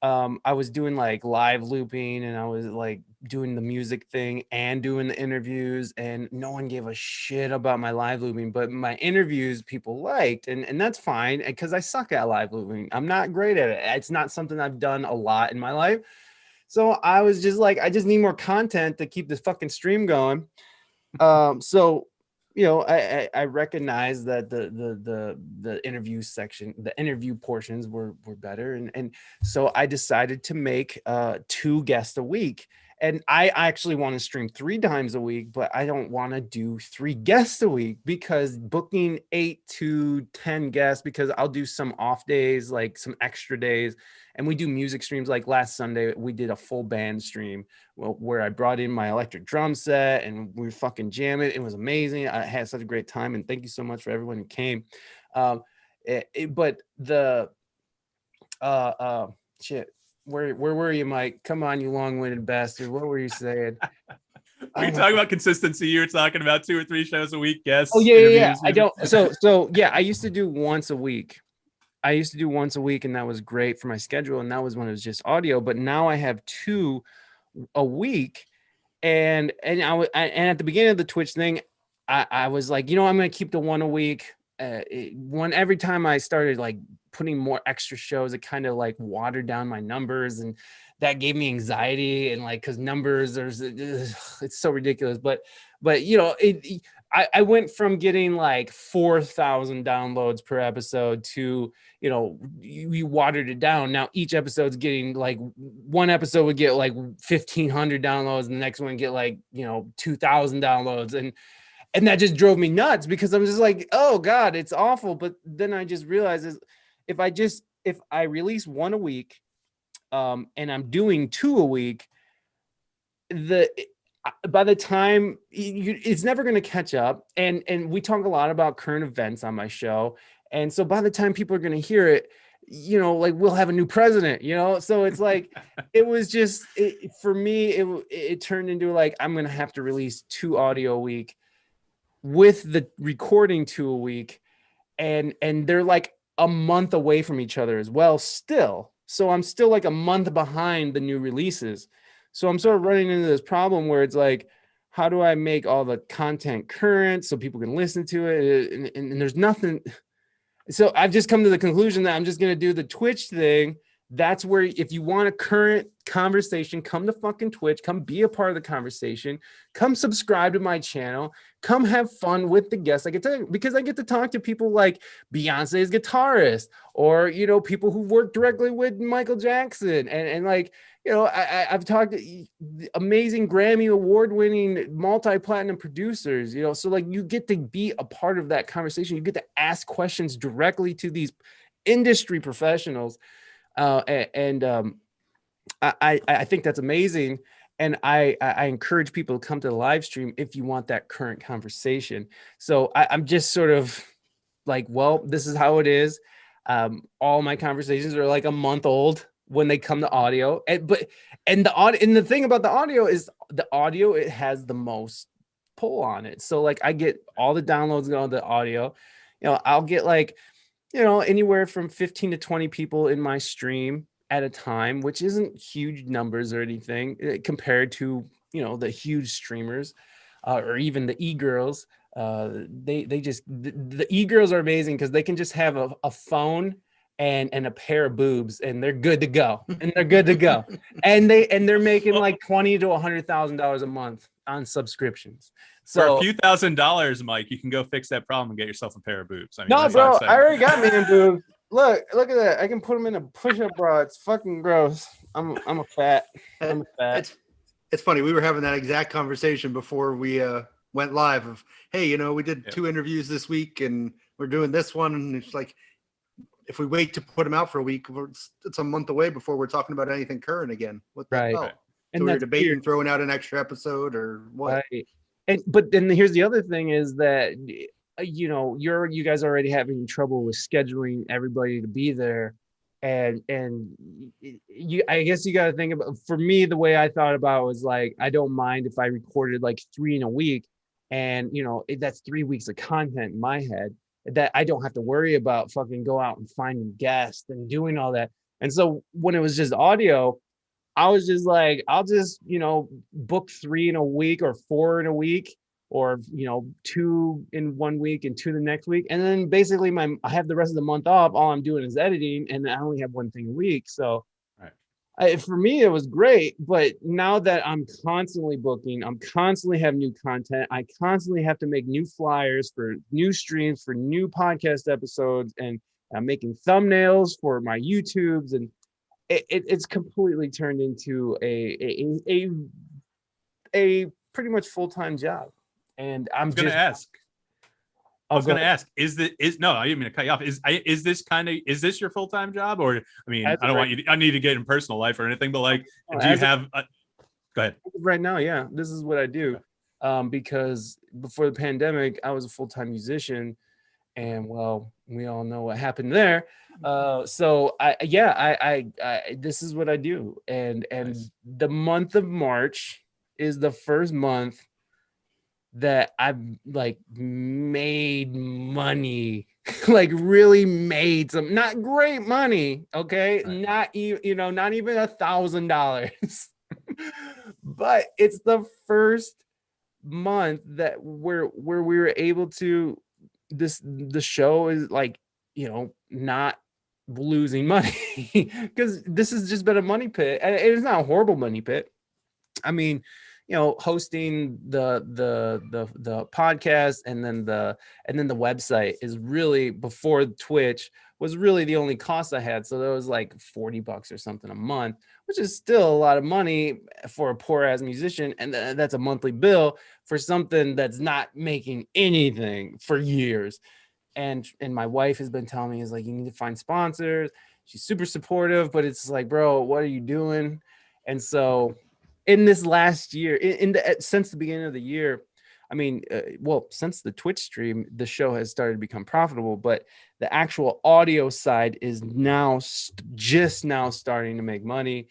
I was doing like live looping, and I was like doing the music thing and doing the interviews, and no one gave a shit about my live looping, but my interviews people liked, and that's fine, because I suck at live looping. I'm not great at it. It's not something I've done a lot in my life. So I was just like, I just need more content to keep this fucking stream going. So, I recognize that the interview section, the interview portions were better. And so I decided to make 2 guests a week. And I actually want to stream 3 times a week, but I don't want to do 3 guests a week, because booking 8 to 10 guests, because I'll do some off days, like some extra days. And we do music streams. Like last Sunday, we did a full band stream where I brought in my electric drum set and we fucking jam it. It was amazing. I had such a great time. And thank you so much for everyone who came. But the shit. Where were you, Mike? Come on, you long-winded bastard. What were you saying? We talking about consistency. You were talking about 2 or 3 shows a week. Yes. Oh yeah. I don't. So yeah, I used to do once a week. And that was great for my schedule. And that was when it was just audio. But now I have 2 a week. And at the beginning of the Twitch thing, I was like, I'm going to keep the 1 a week. Every time I started like putting more extra shows, it kind of like watered down my numbers, and that gave me anxiety. And like, because numbers, it's so ridiculous. But I went from getting like 4,000 downloads per episode to, we watered it down. Now each episode's getting like, one episode would get like 1,500 downloads, and the next one get like 2,000 downloads, and that just drove me nuts, because I'm just like, oh God, it's awful. But then I just realized if I release 1 a week, and I'm doing 2 a week, by the time it's never going to catch up. And we talk a lot about current events on my show. And so by the time people are going to hear it, like we'll have a new president, so it's like, it was just, for me, it turned into like, I'm going to have to release 2 audio a week with the recording 2 a week. And they're like a month away from each other as well still. So I'm still like a month behind the new releases. So I'm sort of running into this problem where it's like, how do I make all the content current so people can listen to it? And there's nothing. So I've just come to the conclusion that I'm just going to do the Twitch thing That's where, if you want a current conversation, come to fucking Twitch, come be a part of the conversation, come subscribe to my channel, come have fun with the guests. Because I get to talk to people like Beyonce's guitarist, or, you know, people who work directly with Michael Jackson, and like, you know, I've talked to amazing Grammy award-winning multi-platinum producers, you know, so like you get to be a part of that conversation. You get to ask questions directly to these industry professionals. I think that's amazing. And I encourage people to come to the live stream if you want that current conversation. So I'm just sort of like, well, this is how it is. All my conversations are like a month old when they come to audio. And the thing about the audio is it has the most pull on it. So like I get all the downloads on the audio. You know, I'll get like, you know, anywhere from 15 to 20 people in my stream at a time, which isn't huge numbers or anything compared to, you know, the huge streamers or even the e-girls. The e-girls are amazing because they can just have a phone and a pair of boobs and they're good to go. And they're making like $20,000 to $100,000 a month on subscriptions. So for a few $1,000s, Mike, you can go fix that problem and get yourself a pair of boobs. I mean, no, bro, I already got man boobs. Look at that. I can put them in a push-up bra. It's fucking gross. I'm a fat. It's funny. We were having that exact conversation before we went live of, hey, you know, we did 2 interviews this week and we're doing this one. And it's like, if we wait to put them out for a week, it's a month away before we're talking about anything current again. What the hell? And so we're debating throwing out an extra episode or what? Right. But then here's the other thing is that, you know, you guys are already having trouble with scheduling everybody to be there. And I guess you got to think about, for me, the way I thought about it was like, I don't mind if I recorded like 3 in a week, and, you know, that's 3 weeks of content in my head that I don't have to worry about fucking go out and finding guests and doing all that. And so when it was just audio, I was just like, I'll just, you know, book 3 in a week or 4 in a week, or, you know, 2 in 1 week and 2 the next week. And then basically I have the rest of the month off. All I'm doing is editing, and I only have 1 thing a week. So for me, it was great. But now that I'm constantly booking, I'm constantly have new content. I constantly have to make new flyers for new streams, for new podcast episodes. And I'm making thumbnails for my YouTubes, and it's completely turned into a pretty much full-time job. And I was going to ask, is no, I didn't mean to cut you off. Is this your full-time job? Or, I mean, I need to get in personal life or anything, but like, do you have, go ahead. Right now, yeah, this is what I do. Because before the pandemic, I was a full-time musician, and well, we all know what happened there. So I this is what I do. And nice. The month of March is the first month that I've like made money, like really made some, not great money. Okay. Right. Not even, you know, not even $1,000, but it's the first month that where we were able to, the show is like, you know, not losing money because this has just been a money pit. And it's not a horrible money pit. I mean, you know, hosting the podcast and then the website is really, before Twitch, was really the only cost I had. So that was like $40 or something a month, which is still a lot of money for a poor ass musician. And that's a monthly bill for something that's not making anything for years. And my wife has been telling me, is like, you need to find sponsors. She's super supportive, but it's like, bro, what are you doing? And so in this last year, since the beginning of the year, I mean, since the Twitch stream, the show has started to become profitable, but the actual audio side is now just now starting to make money.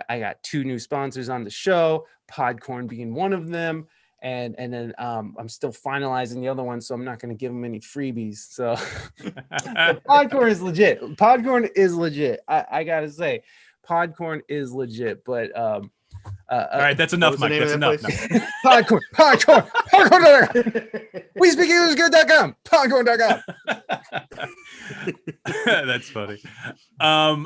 I got 2 new sponsors on the show, Podcorn being one of them. And then I'm still finalizing the other one, so I'm not going to give them any freebies. So Podcorn is legit. Podcorn is legit. I got to say, Podcorn is legit. But All right, that's enough, Mike. That's enough. Podcorn. We speak English good.com. Podcorn.com. That's funny. I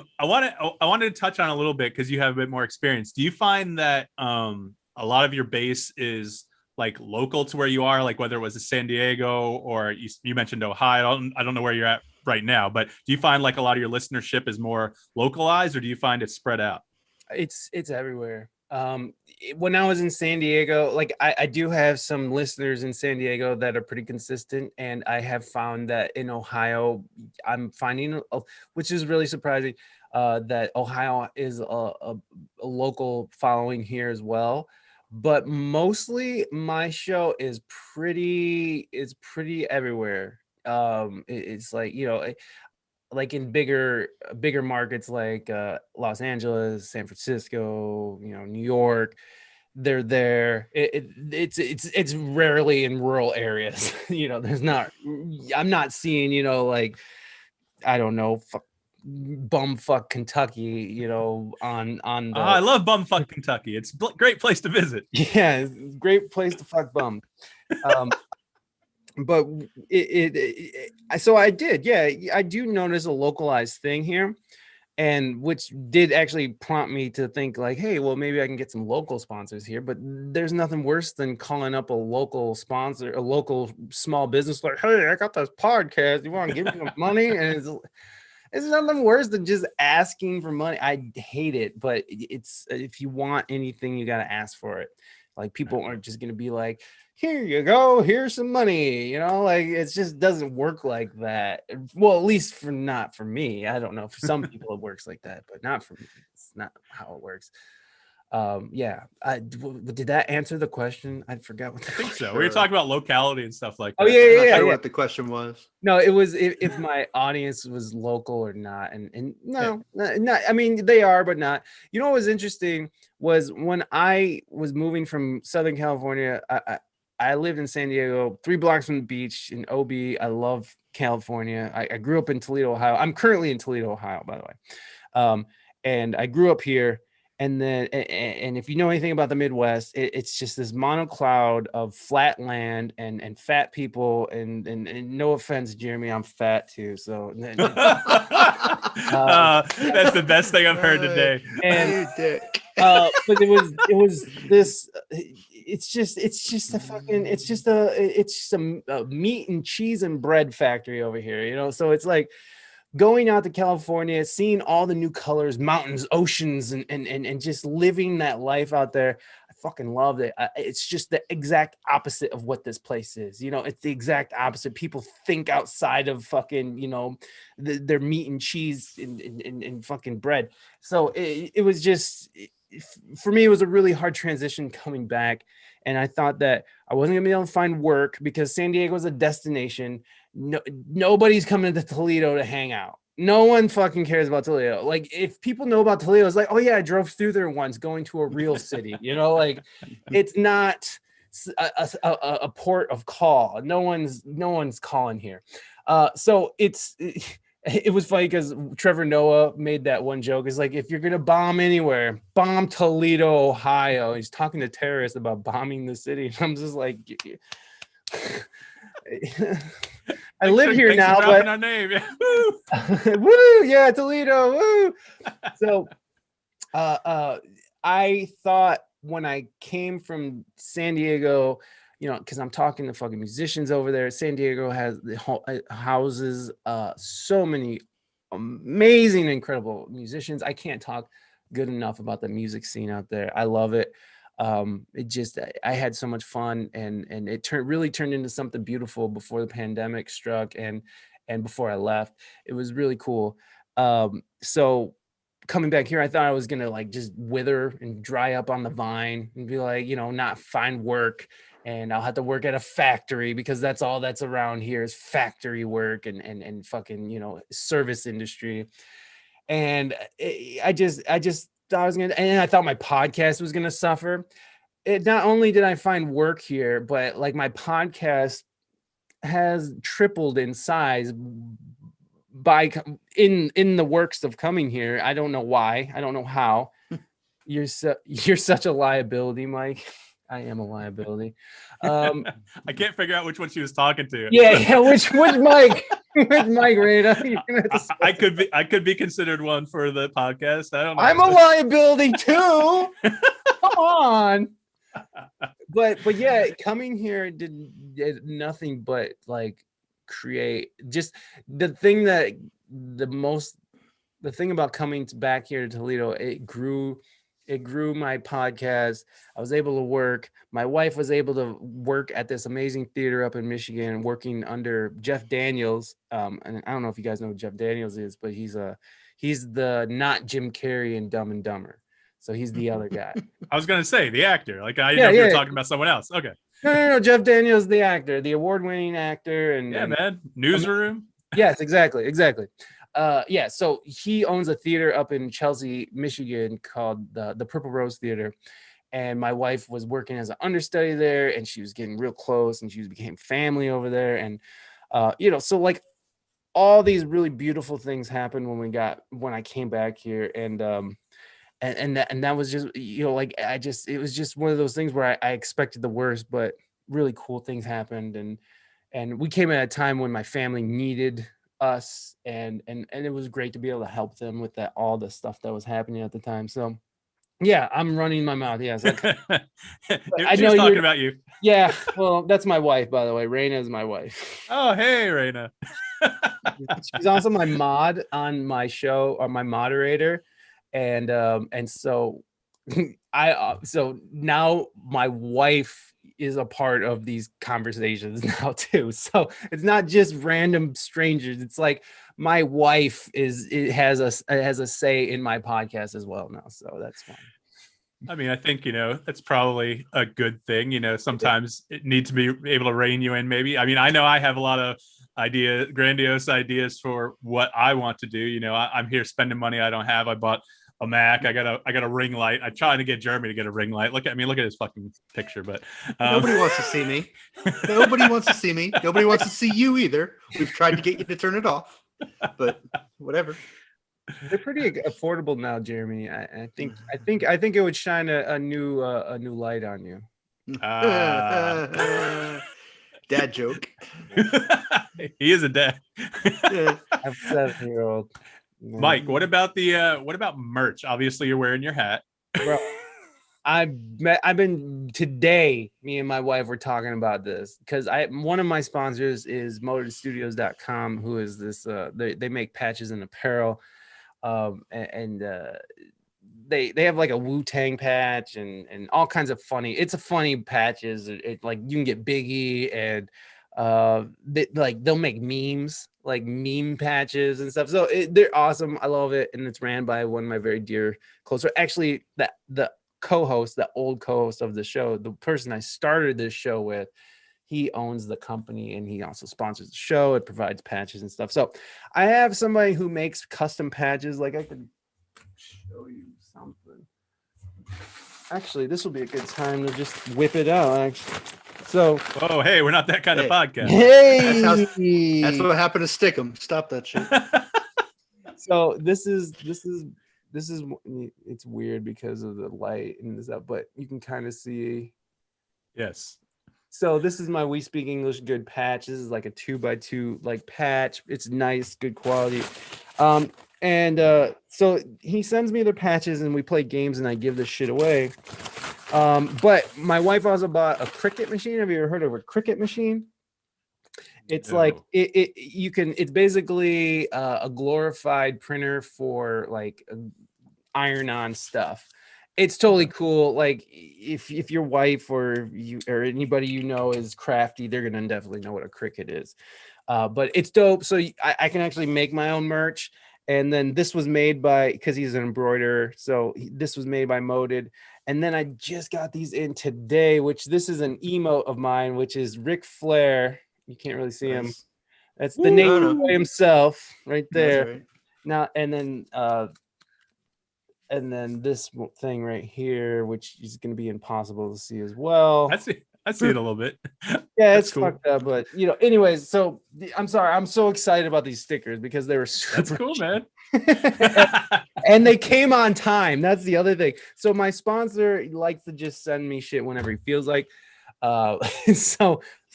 wanted to touch on a little bit because you have a bit more experience. Do you find that a lot of your base is like local to where you are, like whether it was San Diego or you mentioned Ohio? I don't know where you're at right now, but do you find like a lot of your listenership is more localized, or do you find it spread out? It's everywhere. When I was in San Diego, like I do have some listeners in San Diego that are pretty consistent, and I have found that in Ohio, I'm finding, which is really surprising, that Ohio is a local following here as well. But mostly my show is pretty everywhere. It's like, like in bigger markets like Los Angeles, San Francisco, New York, they're there. It's rarely in rural areas. I'm not seeing, like, I don't know, bumfuck Kentucky, on the I love bumfuck Kentucky. It's a great place to visit. Yeah, it's a great place to fuck bum. But so I did, yeah, I do notice a localized thing here, and which did actually prompt me to think like, hey, well, maybe I can get some local sponsors here. But there's nothing worse than calling up a local sponsor, a local small business, like, hey, I got this podcast, you want to give me some money? And it's nothing worse than just asking for money. I hate it, but it's, if you want anything, you got to ask for it. Like, people aren't just going to be like, here you go, here's some money, like, it just doesn't work like that. Well, at least not for me. I don't know, for some people it works like that, but not for me. It's not how it works. Did that answer the question? I forgot what I think so. We were talking about locality and stuff like that. Oh, yeah, I'm not sure what the question was. No, it was if my audience was local or not, and no, not. I mean, they are, but not. What was interesting was when I was moving from Southern California. I lived in San Diego, 3 blocks from the beach in OB. I love California. I grew up in Toledo, Ohio. I'm currently in Toledo, Ohio, by the way. And I grew up here. And then, and if you know anything about the Midwest, it's just this monocloud of flat land and fat people. And no offense, Jeremy, I'm fat too. So that's the best thing I've heard today. And but it was this. It's just a meat and cheese and bread factory over here. So it's like going out to California, seeing all the new colors, mountains, oceans, and just living that life out there. I fucking loved it. It's just the exact opposite of what this place is. It's the exact opposite. People think outside of fucking, their meat and cheese and fucking bread. So it was just, for me, it was a really hard transition coming back. And I thought that I wasn't gonna be able to find work because San Diego is a destination. Nobody's coming to Toledo to hang out. No one fucking cares about Toledo. Like, if people know about Toledo, it's like, oh yeah, I drove through there once going to a real city. Like, it's not a port of call. No one's calling here. So it was funny because Trevor Noah made that one joke. It's like, if you're gonna bomb anywhere, bomb Toledo, Ohio. He's talking to terrorists about bombing the city. And I'm just like, I live here now, but our name. woo, yeah, Toledo, woo. So I thought when I came from San Diego, because I'm talking to fucking musicians over there. San Diego has houses so many amazing, incredible musicians. I can't talk good enough about the music scene out there. I love it. I had so much fun, and it really turned into something beautiful before the pandemic struck and before I left. It was really cool. So coming back here, I thought I was gonna like just wither and dry up on the vine and be like, not find work, and I'll have to work at a factory because that's all that's around here is factory work and fucking, service industry. And I just thought I was gonna, and I thought my podcast was gonna suffer. Not only did I find work here, but like my podcast has tripled in size by in the works of coming here. I don't know why. I don't know how. You're such a liability, Mike. I am a liability. I can't figure out which one she was talking to. Yeah. Which Mike? Which Mike, Rita? I could be considered one for the podcast. I don't know. I'm a liability too. Come on. But yeah, coming here did nothing but like create just the thing about coming back here to Toledo. It grew my podcast. I was able to work. My wife was able to work at this amazing theater up in Michigan, working under Jeff Daniels. And I don't know if you guys know who Jeff Daniels is, but he's the not Jim Carrey in Dumb and Dumber. So he's the other guy. I was gonna say the actor. Like I didn't know if you were talking about someone else. Okay. No. Jeff Daniels, the actor, the award-winning actor, and man, Newsroom. Yes, exactly. So he owns a theater up in Chelsea, Michigan called the Purple Rose Theater. And my wife was working as an understudy there, and she was getting real close, and she became family over there. And so like all these really beautiful things happened when I came back here. And that was just, it was just one of those things where I expected the worst, but really cool things happened. And we came at a time when my family needed us, and it was great to be able to help them with all the stuff that was happening at the time. So yeah, I'm running my mouth. Yes. Like, I know you're talking about you. Yeah. Well, that's my wife, by the way. Raina is my wife. Oh, hey, Raina. She's also my mod on my show, or my moderator. And so so now my wife is a part of these conversations now too. So it's not just random strangers. It's like my wife has a say in my podcast as well now. So that's fine. I mean, I think, that's probably a good thing. Sometimes it needs to be able to rein you in, maybe. I mean, I know I have a lot of grandiose ideas for what I want to do. I'm here spending money I don't have. I bought a Mac. I got a ring light. I'm trying to get Jeremy to get a ring light. Look at his fucking picture. But nobody wants to see me. Nobody wants to see me. Nobody wants to see you either. We've tried to get you to turn it off, but whatever. They're pretty affordable now, Jeremy. I think it would shine a new light on you. Dad joke. He is a dad. I'm a 7-year-old. Mike, what about merch? Obviously, you're wearing your hat. Bro, I've been today. Me and my wife were talking about this because one of my sponsors is motorstudios.com, who is this. They make patches and apparel, and they have like a Wu-Tang patch and all kinds of funny. It's a funny patches. It like you can get Biggie and they'll make memes, like meme patches and stuff. So they're awesome. I love it, and it's ran by one of my very dear close. Actually, the co-host, the old co-host of the show, the person I started this show with, he owns the company and he also sponsors the show. It provides patches and stuff. So I have somebody who makes custom patches. Like I could show you something. Actually, this will be a good time to just whip it out. Actually. So, oh, hey, we're not that kind of podcast. Hey, that's what happened to Stickum. Stop that shit. So this is it's weird because of the light and stuff, but you can kind of see. Yes. So this is my We Speak English Good patch. This is like a 2x2 like patch. It's nice, good quality. So he sends me the patches and we play games and I give this shit away. But my wife also bought a Cricut machine. Have you ever heard of a Cricut machine? It's like it's basically a glorified printer for like iron-on stuff. It's totally cool. Like if your wife or you or anybody you know is crafty, they're gonna definitely know what a Cricut is. But it's dope. So I can actually make my own merch. And then this was made because he's an embroiderer. So this was made by Moded. And then I just got these in today, which this is an emote of mine, which is Ric Flair. You can't really see him. That's the name by himself right there. Right. Now, and then this thing right here, which is going to be impossible to see as well. I see it a little bit. Yeah, it's cool. Fucked up, but anyways, so I'm sorry. I'm so excited about these stickers because they were super That's cool, man. And they came on time. That's the other thing. So my sponsor likes to just send me shit whenever he feels like. So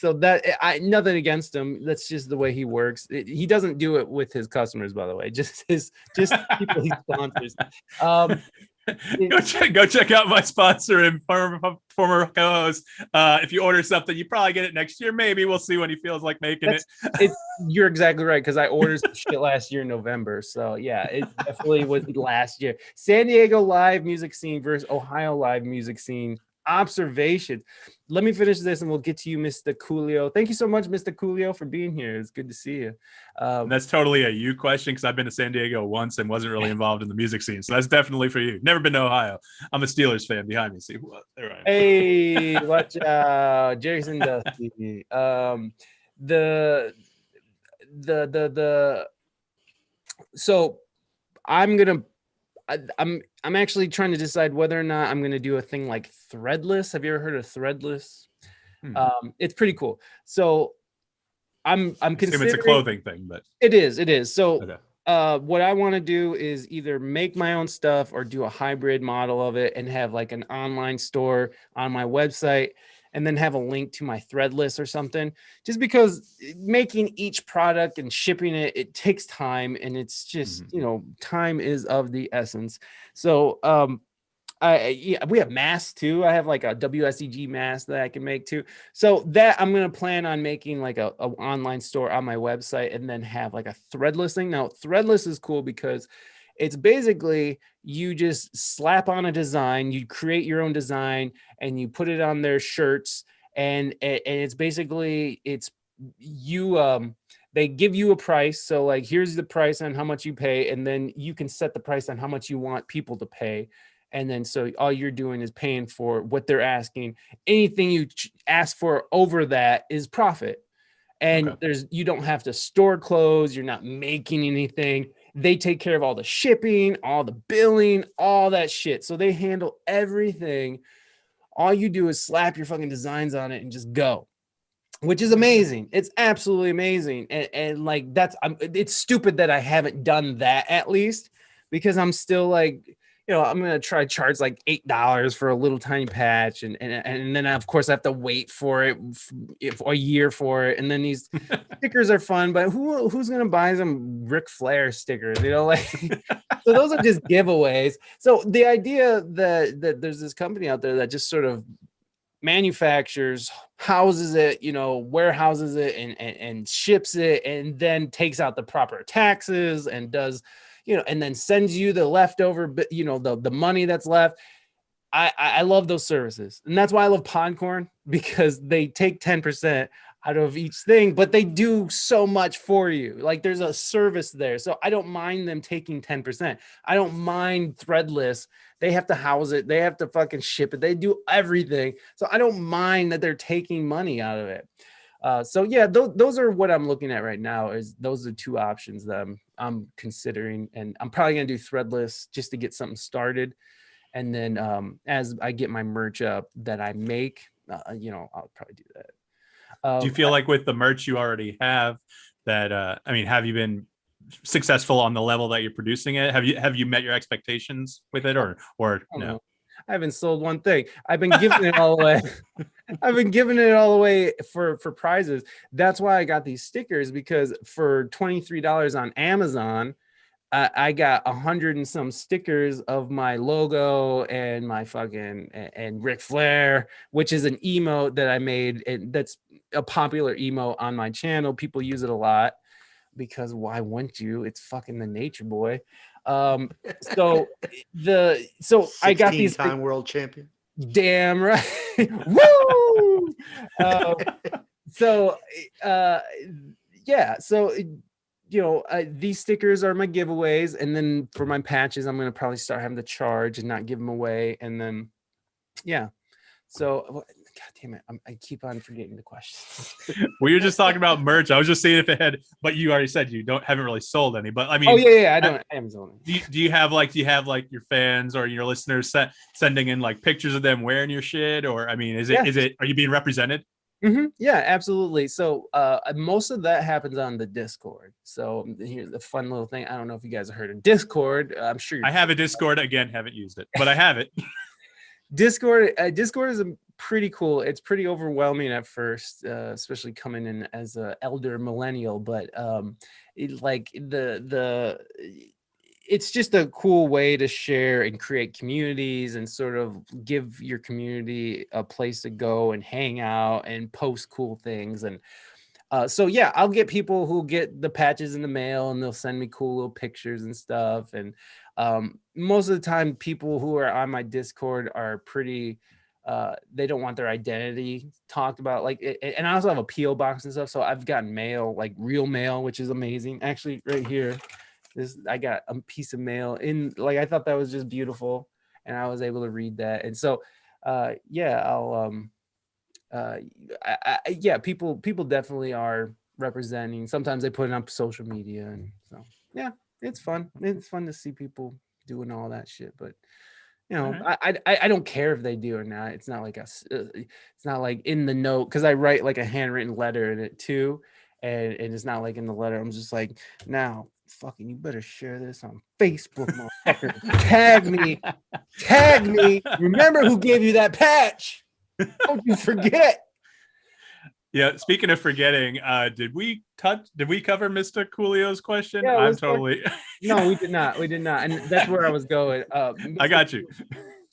that nothing against him. That's just the way he works. He doesn't do it with his customers, by the way. Just people he sponsors. Go check out my sponsor and former co-host. If you order something, you probably get it next year. Maybe we'll see when he feels like making it. You're exactly right, because I ordered some shit last year in November. So yeah, it definitely was last year. San Diego live music scene versus Ohio live music scene observations. Let me finish this and we'll get to you, Mr. Coolio. Thank you so much, Mr. Coolio, for being here. It's good to see you. That's totally a you question, because I've been to San Diego once and wasn't really involved in the music scene. So that's definitely for you. Never been to Ohio. I'm a Steelers fan behind me. See, there I am. Hey, watch out, Jason Dusty. So I'm actually trying to decide whether or not I'm going to do a thing like Threadless. Have you ever heard of Threadless? It's pretty cool. So I'm considering it's a clothing thing, but it is. So okay. What I want to do is either make my own stuff or do a hybrid model of it and have like an online store on my website and then have a link to my Threadless or something, just because making each product and shipping it takes time, and it's just, time is of the essence. So, we have masks too. I have like a WSEG mask that I can make too. So that I'm going to plan on making like a online store on my website and then have like a Threadless thing. Now, Threadless is cool because it's basically you just slap on a design, you create your own design and you put it on their shirts. And it's basically, they give you a price. So like, here's the price on how much you pay. And then you can set the price on how much you want people to pay. And then, so all you're doing is paying for what they're asking. Anything you ask for over that is profit. And you don't have to store clothes. You're not making anything. They take care of all the shipping, all the billing, all that shit. So they handle everything. All you do is slap your fucking designs on it and just go, which is amazing. It's absolutely amazing. And like, it's stupid that I haven't done that at least, because I'm still like, I'm going to charge like $8 for a little tiny patch. And then of course I have to wait for it a year for it. And then these stickers are fun, but who's going to buy some Ric Flair stickers, so those are just giveaways. So the idea that there's this company out there that just sort of manufactures, houses it, warehouses it and ships it, and then takes out the proper taxes and does, and then sends you the leftover, the money that's left. I love those services. And that's why I love Podcorn, because they take 10% out of each thing, but they do so much for you. Like, there's a service there. So I don't mind them taking 10%. I don't mind Threadless. They have to house it. They have to fucking ship it. They do everything. So I don't mind that they're taking money out of it. So yeah, those are what I'm looking at right now. Those are two options that I'm considering, and I'm probably gonna do Threadless just to get something started, and then as I get my merch up that I make, I'll probably do that. Do you feel like with the merch you already have that? Have you been successful on the level that you're producing it? Have you met your expectations with it, or no? I haven't sold one thing. I've been giving it all away. I've been giving it all away for prizes. That's why I got these stickers, because for $23 on Amazon, I got 100 and some stickers of my logo and my fucking and Ric Flair, which is an emote that I made. And that's a popular emote on my channel. People use it a lot because why wouldn't you? It's fucking the Nature Boy. So I got these 16-time world champion. Damn right. Woo! These stickers are my giveaways, and then for my patches, I'm gonna probably start having to charge and not give them away, and then God damn it, I keep on forgetting the questions. We were just talking about merch. I was just seeing if it had, but you already said you haven't really sold any. But I mean, I haven't sold any. Do you have like your fans or your listeners sending in like pictures of them wearing your shit, or are you being represented? Yeah, absolutely. So most of that happens on the Discord. So here's a fun little thing. I don't know if you guys have heard of Discord. I'm sure I have a Discord. Again, haven't used it, but I have it. Discord is a pretty cool. It's pretty overwhelming at first, especially coming in as an elder millennial. But it's just a cool way to share and create communities and sort of give your community a place to go and hang out and post cool things. And so yeah, I'll get people who get the patches in the mail and they'll send me cool little pictures and stuff. And most of the time, people who are on my Discord are pretty. They don't want their identity talked about. And I also have a PO box and stuff, so I've gotten mail, like real mail, which is amazing. Actually, right here, I got a piece of mail in. Like I thought that was just beautiful, and I was able to read that. And so, yeah, I'll yeah, people definitely are representing. Sometimes they put it on social media, and so yeah, it's fun. It's fun to see people doing all that shit. But you know, I don't care if they do or not. It's not like it's not like in the note, because I write like a handwritten letter in it too, and it's not like in the letter. I'm just like, now fucking you better share this on Facebook, motherfucker. Tag me. Remember who gave you that patch. Don't you forget. Yeah, speaking of forgetting, did we cover Mr. Coolio's question? Yeah, I'm totally No, we did not. And that's where I was going. I got you.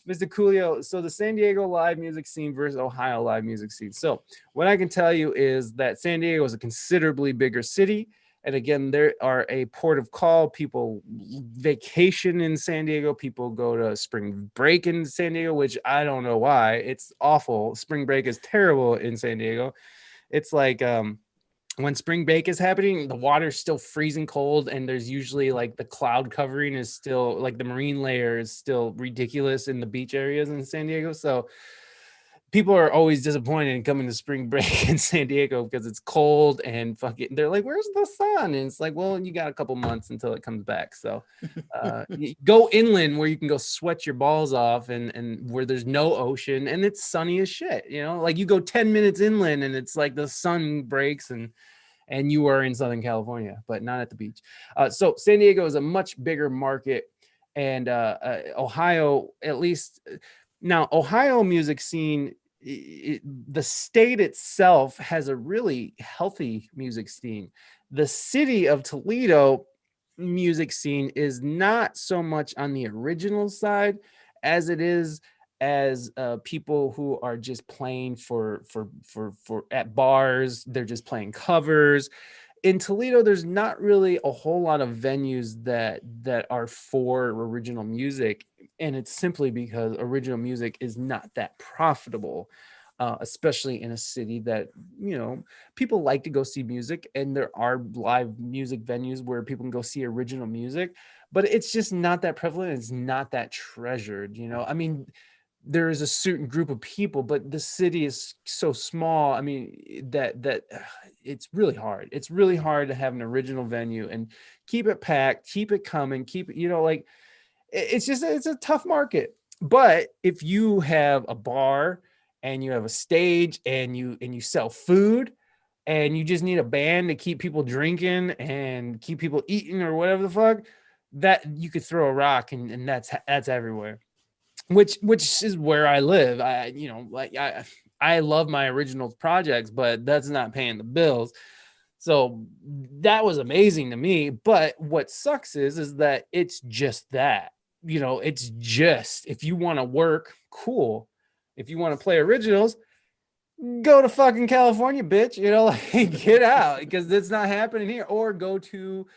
Mr. Coolio, so the San Diego live music scene versus Ohio live music scene. So what I can tell you is that San Diego is a considerably bigger city. And again, there are a port of call. People vacation in San Diego. People go to spring break in San Diego, which I don't know why. It's awful. Spring break is terrible in San Diego. It's like when spring break is happening, the water's still freezing cold, and there's usually like the cloud covering is still, like the marine layer is still ridiculous in the beach areas in San Diego. So people are always disappointed in coming to spring break in San Diego because it's cold and fucking they're like, where's the sun? And it's like, well, you got a couple months until it comes back. So you go inland where you can go sweat your balls off, and where there's no ocean and it's sunny as shit, you know, like you go 10 minutes inland and it's like the sun breaks and you are in Southern California, but not at the beach. So San Diego is a much bigger market, and Ohio, at least now, Ohio music scene, the state itself has a really healthy music scene. The city of Toledo music scene is not so much on the original side as it is as people who are just playing for at bars. They're just playing covers. In Toledo, there's not really a whole lot of venues that are for original music, and it's simply because original music is not that profitable, especially in a city that, you know, people like to go see music, and there are live music venues where people can go see original music, but it's just not that prevalent. It's not that treasured, you know. I mean, there is a certain group of people, but the city is so small. I mean, that it's really hard. It's really hard to have an original venue and keep it packed, keep it coming, keep it, you know, like it's a tough market. But if you have a bar and you have a stage and you sell food and you just need a band to keep people drinking and keep people eating or whatever the fuck, that you could throw a rock and that's everywhere. Which is where I live. I love my original projects, but that's not paying the bills. So that was amazing to me. But what sucks is that it's just that, you know, it's just, if you want to work, cool. If you want to play originals, go to fucking California, bitch, you know, like get out, because it's not happening here. Or go to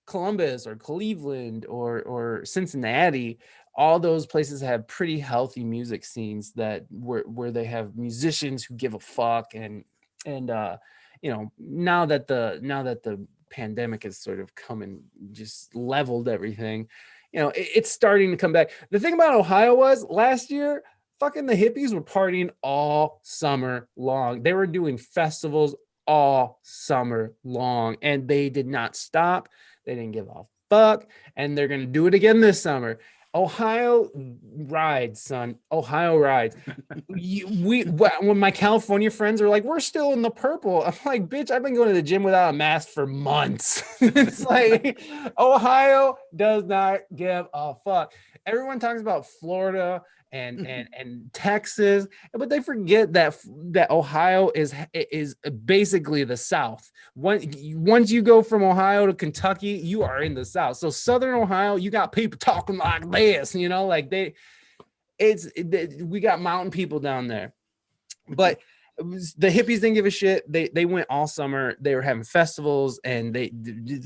Columbus or Cleveland or Cincinnati. All those places have pretty healthy music scenes that where they have musicians who give a fuck, and you know, now that the pandemic has sort of come and just leveled everything, you know, it's starting to come back. The thing about Ohio was last year, fucking the hippies were partying all summer long. They were doing festivals all summer long, and they did not stop. They didn't give a fuck, and they're going to do it again this summer. Ohio rides, son. Ohio rides. When my California friends are like, we're still in the purple. I'm like, bitch, I've been going to the gym without a mask for months. It's like Ohio does not give a fuck. Everyone talks about Florida and Texas, but they forget that Ohio is basically the South. Once you go from Ohio to Kentucky, you are in the South. So Southern Ohio, you got people talking like this, like we got mountain people down there. But the hippies didn't give a shit. They went all summer. They were having festivals, and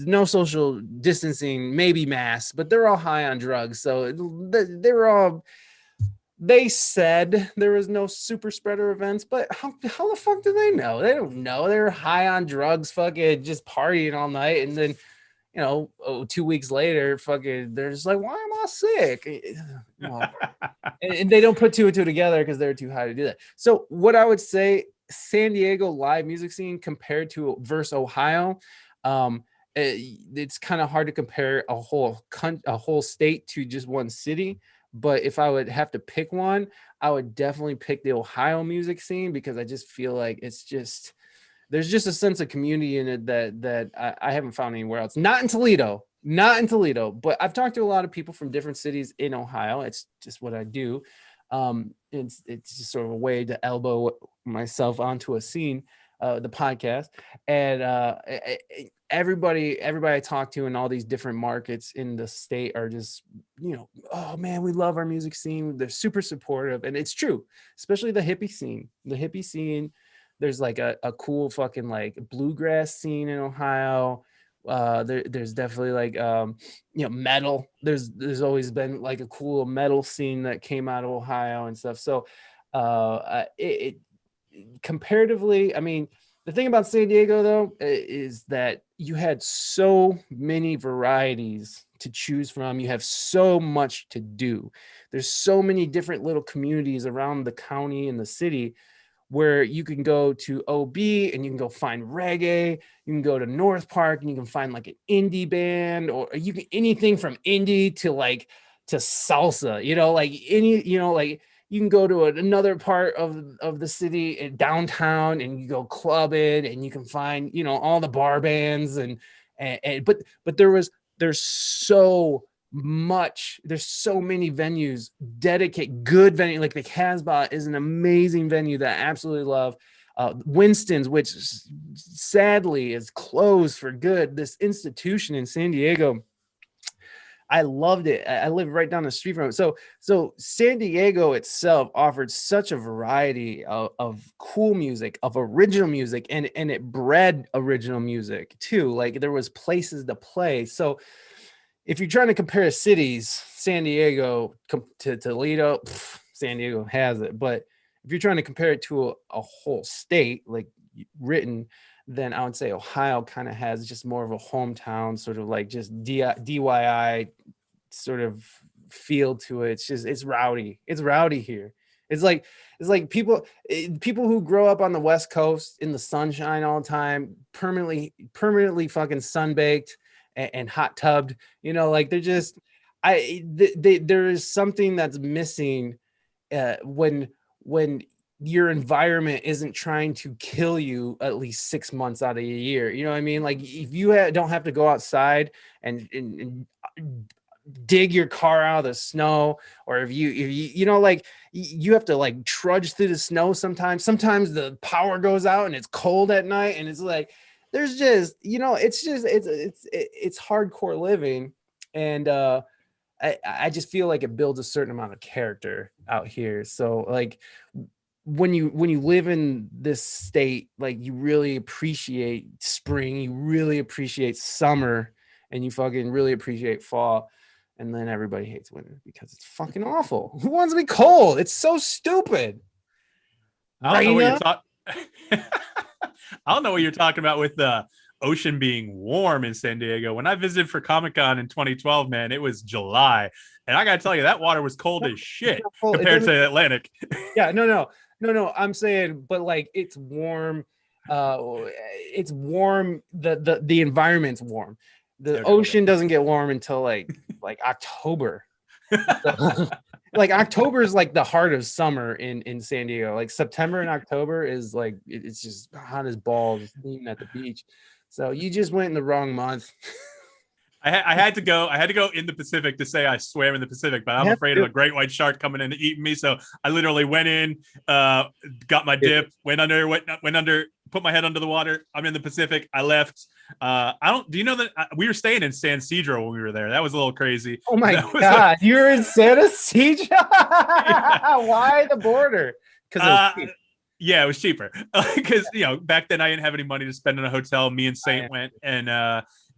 no social distancing, maybe masks, but they're all high on drugs. So they were all. They said there was no super spreader events, but how the fuck do they know? They don't know. They're high on drugs, fucking just partying all night, and then 2 weeks later, fucking they're just like, why am I sick? Well, and they don't put two and two together because they're too high to do that. So what I would say, San Diego live music scene compared to versus Ohio, it's kind of hard to compare a whole state to just one city. But if I would have to pick one, I would definitely pick the Ohio music scene, because I just feel like there's just a sense of community in it that I haven't found anywhere else. Not in Toledo, but I've talked to a lot of people from different cities in Ohio. It's just what I do. It's just sort of a way to elbow myself onto a scene, the podcast, and everybody I talk to in all these different markets in the state are just, oh man, we love our music scene. They're super supportive, and it's true, especially the hippie scene. There's like a cool fucking like bluegrass scene in Ohio. There's definitely like metal. There's always been like a cool metal scene that came out of Ohio and stuff. So it comparatively, I mean, the thing about San Diego though is that you had so many varieties to choose from. You have so much to do. There's so many different little communities around the county and the city where you can go to OB and you can go find reggae. You can go to North Park and you can find like an indie band, or you can anything from indie to salsa, like you can go to another part of the city in downtown and you go clubbing and you can find, all the bar bands but there's so many venues good venue. Like the Casbah is an amazing venue that I absolutely love. Winston's, which sadly is closed for good. This institution in San Diego, I loved it. I live right down the street from it. So San Diego itself offered such a variety of cool music, of original music, and it bred original music too. Like there was places to play. So if you're trying to compare cities, San Diego to Toledo, San Diego has it. But if you're trying to compare it to a whole state, like written, then I would say Ohio kind of has just more of a hometown, sort of like just DIY sort of feel to it. It's rowdy. It's rowdy here. It's like people who grow up on the West Coast in the sunshine all the time, permanently fucking sunbaked and hot tubbed, like they're just, there is something that's missing when your environment isn't trying to kill you at least 6 months out of a year. You know what I mean? Like if you don't have to go outside and dig your car out of the snow, or if you like you have to like trudge through the snow sometimes the power goes out and it's cold at night, and it's like there's just it's hardcore living, and I just feel like it builds a certain amount of character out here. So like when you live in this state, like you really appreciate spring, you really appreciate summer, and you fucking really appreciate fall. And then everybody hates winter because it's fucking awful. Who wants to be cold? It's so stupid. I don't know what you're talking. I don't know what you're talking about with the ocean being warm in San Diego. When I visited for Comic-Con in 2012, man, it was July, and I gotta tell you, that water was cold as shit compared to the Atlantic. Yeah, no. I'm saying, but like it's warm. It's warm. The environment's warm. The ocean doesn't get warm until like October. So, like October is like the heart of summer in San Diego. Like September and October is like it's just hot as balls steaming at the beach. So you just went in the wrong month. I had to go. I had to go in the Pacific to say I swam in the Pacific, but I'm afraid of a great white shark coming in and eating me. So I literally went in, got my dip, went under, put my head under the water. I'm in the Pacific. I left. I don't. Do you know that we were staying in San Ysidro when we were there? That was a little crazy. Oh my God, you're in San Ysidro? Yeah. Why the border? Because yeah, it was cheaper. Because back then I didn't have any money to spend in a hotel. Me and Saint went,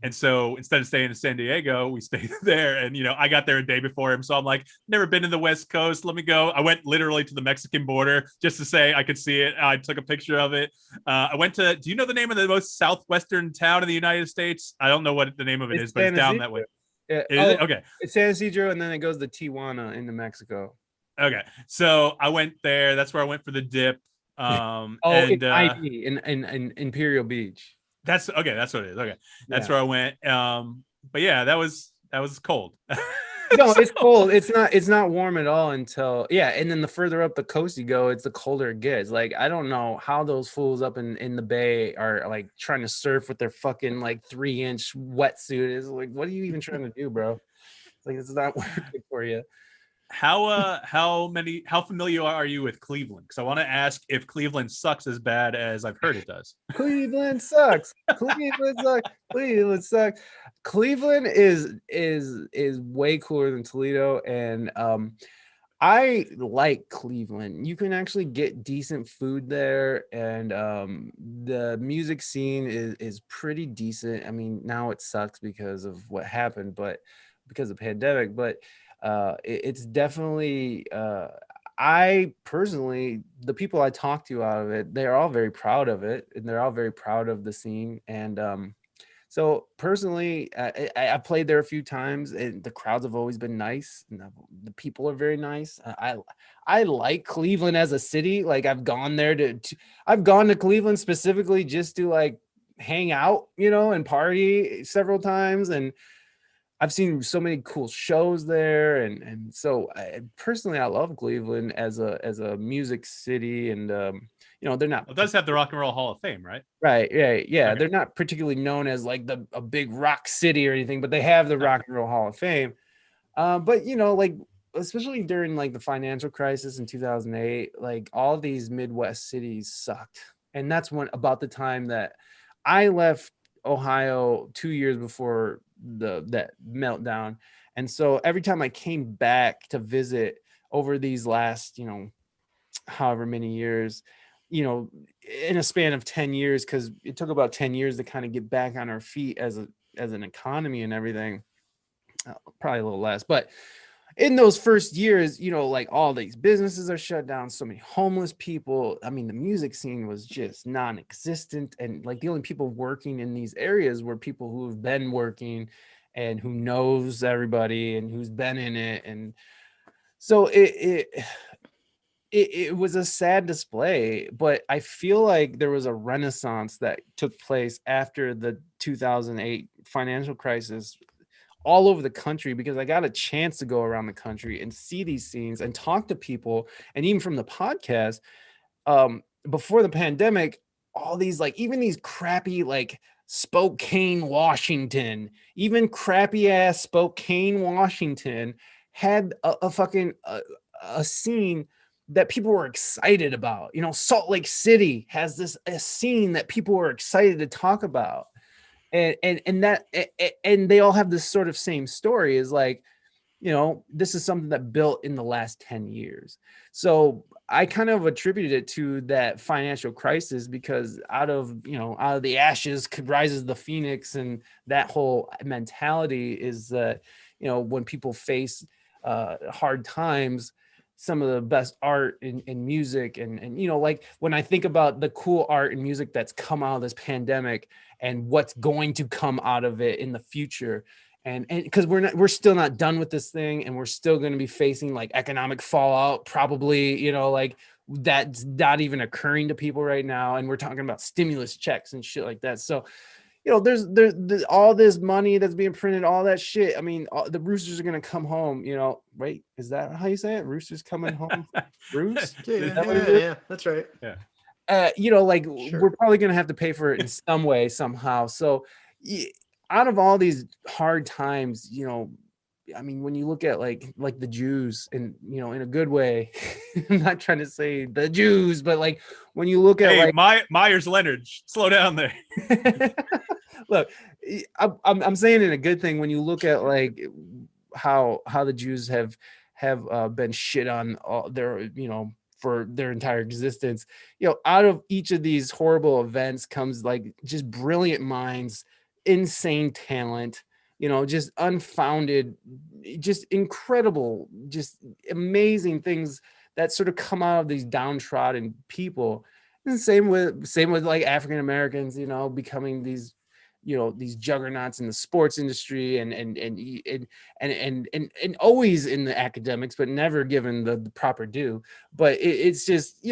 and so instead of staying in San Diego, we stayed there. And, I got there a day before him. So I'm like, never been to the West Coast. Let me go. I went literally to the Mexican border just to say I could see it. I took a picture of it. I went to, do you know the name of the most southwestern town in the United States? I don't know what the name of it is, but it's down that way. Is it? Okay. It's San Ysidro, and then it goes to Tijuana into Mexico. Okay. So I went there. That's where I went for the dip. in Imperial Beach. That's okay. That's what it is. Okay, that's where I went. But yeah, that was cold. No, it's cold. It's not warm at all until and then the further up the coast you go, it's the colder it gets. Like I don't know how those fools up in the bay are like trying to surf with their fucking like 3-inch wetsuit. It's like, what are you even trying to do, bro? Like it's not working for you. How familiar are you with Cleveland? Because I want to ask if Cleveland sucks as bad as I've heard it does. Cleveland sucks. Cleveland sucks. Cleveland sucks. Cleveland is way cooler than Toledo, and I like Cleveland. You can actually get decent food there, and the music scene is pretty decent. I mean, now it sucks because of what happened, but because of the pandemic, but it's definitely I personally, the people I talk to out of it, they're all very proud of it, and they're all very proud of the scene. And so personally, I played there a few times, and the crowds have always been nice, and the people are very nice. I like Cleveland as a city. Like I've gone there I've gone to Cleveland specifically just to like hang out, and party several times, and I've seen so many cool shows there, and so personally, I love Cleveland as a music city, and they're not. It does have the Rock and Roll Hall of Fame, right? Right, yeah. Okay. They're not particularly known as like a big rock city or anything, but they have the Rock and Roll Hall of Fame. But like especially during like the financial crisis in 2008, like all these Midwest cities sucked, and that's about the time that I left Ohio 2 years before that meltdown. And so every time I came back to visit over these last however many years, in a span of 10 years, because it took about 10 years to kind of get back on our feet as an economy and everything, probably a little less, but in those first years, like all these businesses are shut down, so many homeless people. I mean, the music scene was just non-existent. And like the only people working in these areas were people who have been working and who knows everybody and who's been in it. And so it was a sad display, but I feel like there was a renaissance that took place after the 2008 financial crisis all over the country, because I got a chance to go around the country and see these scenes and talk to people. And even from the podcast, before the pandemic, all these like even these crappy like Spokane, Washington, even crappy ass Spokane, Washington had a fucking a scene that people were excited about. Salt Lake City has a scene that people were excited to talk about. And they all have this sort of same story, is like, this is something that built in the last 10 years. So I kind of attributed it to that financial crisis, because out of the ashes rises the phoenix, and that whole mentality is that, when people face hard times, some of the best art in music and like when I think about the cool art and music that's come out of this pandemic and what's going to come out of it in the future, and because we're still not done with this thing, and we're still going to be facing like economic fallout, probably, like that's not even occurring to people right now, and we're talking about stimulus checks and shit like that. So there's all this money that's being printed, all that shit. I mean, the roosters are gonna come home, right? Is that how you say it? Roosters coming home? Roost? Yeah, that's right. Yeah. Like Sure. we're probably gonna have to pay for it in some way, somehow. So, out of all these hard times, I mean, when you look at like the Jews, and in a good way, I'm not trying to say the Jews, but like when you look at Myers Leonard, slow down there. Look, I'm saying in a good thing when you look at like how the Jews have been shit on all their for their entire existence. Out of each of these horrible events comes like just brilliant minds, insane talent, just unfounded, just incredible, just amazing things that sort of come out of these downtrodden people. And same with like African Americans, becoming these juggernauts in the sports industry and always in the academics, but never given the proper due. But it's just,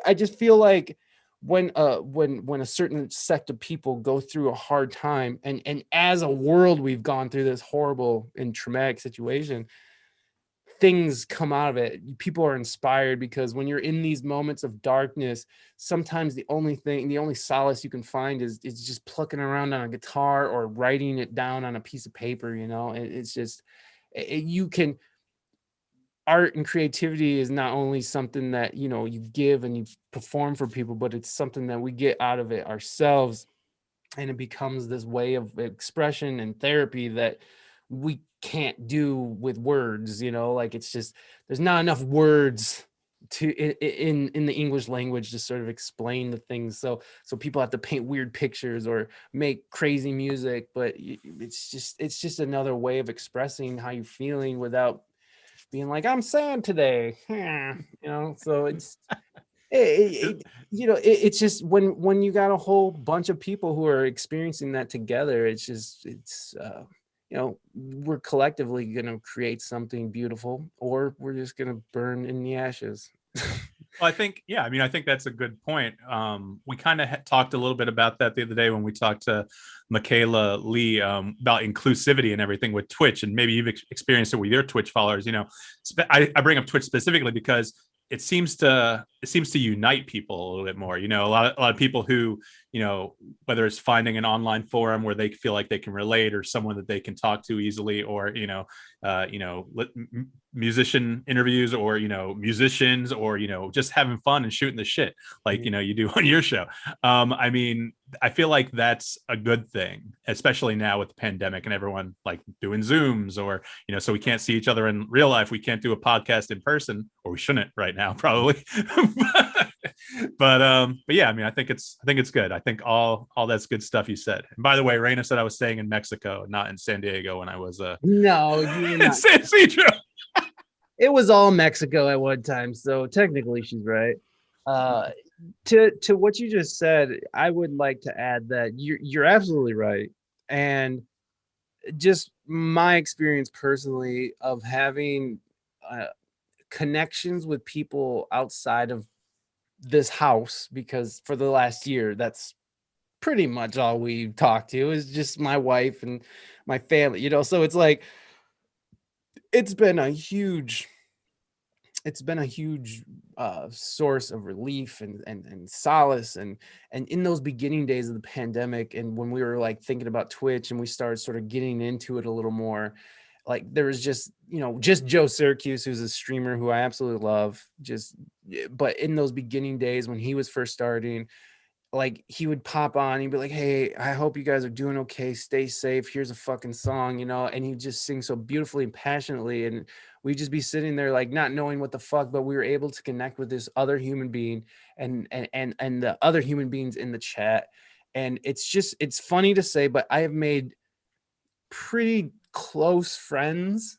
I just feel like when a certain sect of people go through a hard time, and as a world we've gone through this horrible and traumatic situation, things come out of it. People are inspired, because when you're in these moments of darkness, sometimes the only solace you can find is just plucking around on a guitar or writing it down on a piece of paper. It's just you can. Art and creativity is not only something that you give and you perform for people, but it's something that we get out of it ourselves, and it becomes this way of expression and therapy that we can't do with words. Like it's just, there's not enough words to in the English language to sort of explain the things, so people have to paint weird pictures or make crazy music, but it's just another way of expressing how you're feeling without being like, I'm sad today. So it's just when you got a whole bunch of people who are experiencing that together, we're collectively going to create something beautiful, or we're just going to burn in the ashes. Well, I think that's a good point. We kind of talked a little bit about that the other day when we talked to Michaela Lee about inclusivity and everything with Twitch, and maybe you've experienced it with your Twitch followers. I bring up Twitch specifically because it seems to unite people a little bit more. A lot of people who, whether it's finding an online forum where they feel like they can relate, or someone that they can talk to easily, or musician interviews, or musicians, or just having fun and shooting the shit like you do on your show. I mean, I feel like that's a good thing, especially now with the pandemic and everyone like doing Zooms, or so we can't see each other in real life. We can't do a podcast in person, or we shouldn't right now probably. but yeah, I mean, I think it's good. I think all that's good stuff you said. And by the way, Raina said I was staying in Mexico, not in San Diego when I was no, you were in not. San Isidro. It was all Mexico at one time, so technically she's right. To what you just said, I would like to add that you're absolutely right. And just my experience personally of having connections with people outside of this house, because for the last year, that's pretty much all we talked to, is just my wife and my family, so it's like, it's been a huge source of relief and solace, and in those beginning days of the pandemic, and when we were like thinking about Twitch and we started sort of getting into it a little more, like there was just Joe Syracuse, who's a streamer who I absolutely love, but in those beginning days when he was first starting, like he would pop on, he'd be like, hey, I hope you guys are doing okay, stay safe, here's a fucking song, and he'd just sing so beautifully and passionately, and we'd just be sitting there like not knowing what the fuck, but we were able to connect with this other human being and the other human beings in the chat. And it's funny to say, but I have made pretty close friends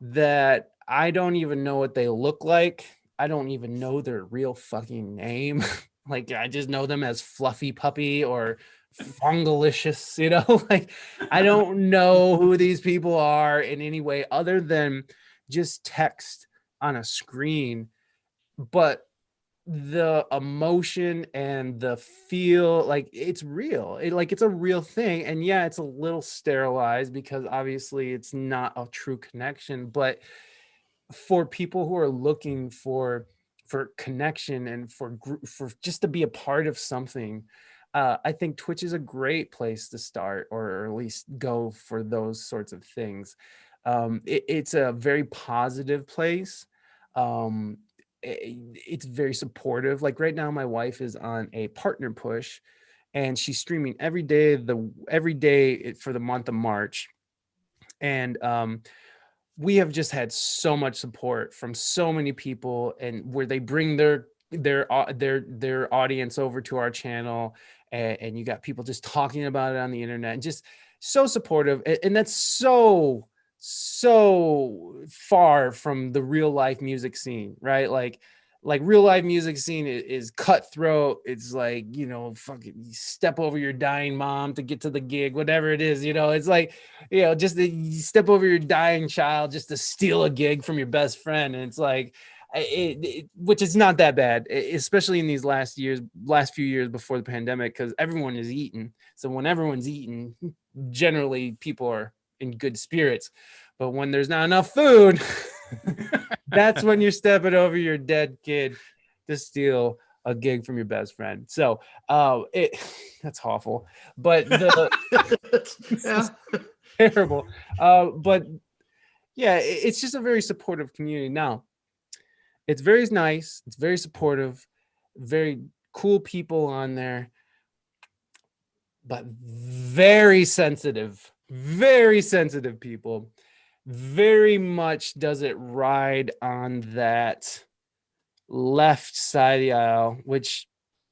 that I don't even know what they look like. I don't even know their real fucking name. Like I just know them as Fluffy Puppy or Fungalicious, like I don't know who these people are in any way other than just text on a screen. But the emotion and the feel, like it's real. It's a real thing. And yeah, it's a little sterilized because obviously it's not a true connection, but for people who are looking for connection and for just to be a part of something, I think Twitch is a great place to start, or at least go for those sorts of things. It's a very positive place. It's very supportive. Like right now, my wife is on a partner push, and she's streaming every day for the month of March. And we have just had so much support from so many people, and where they bring their audience over to our channel, and you got people just talking about it on the internet, and just so supportive. And that's so far from the real life music scene, right? Like real life music scene is cutthroat. It's like, fucking step over your dying mom to get to the gig, whatever it is. It's like, just you step over your dying child just to steal a gig from your best friend. And it's like, which is not that bad, especially in these last few years before the pandemic, because everyone is eating. So when everyone's eating, generally people are in good spirits. But when there's not enough food, that's when you're stepping over your dead kid to steal a gig from your best friend. So that's awful, but Yeah. terrible. But yeah, it's just a very supportive community. Now, it's very nice, it's very supportive, very cool people on there, but very sensitive people. Very much does it ride on that left side of the aisle, which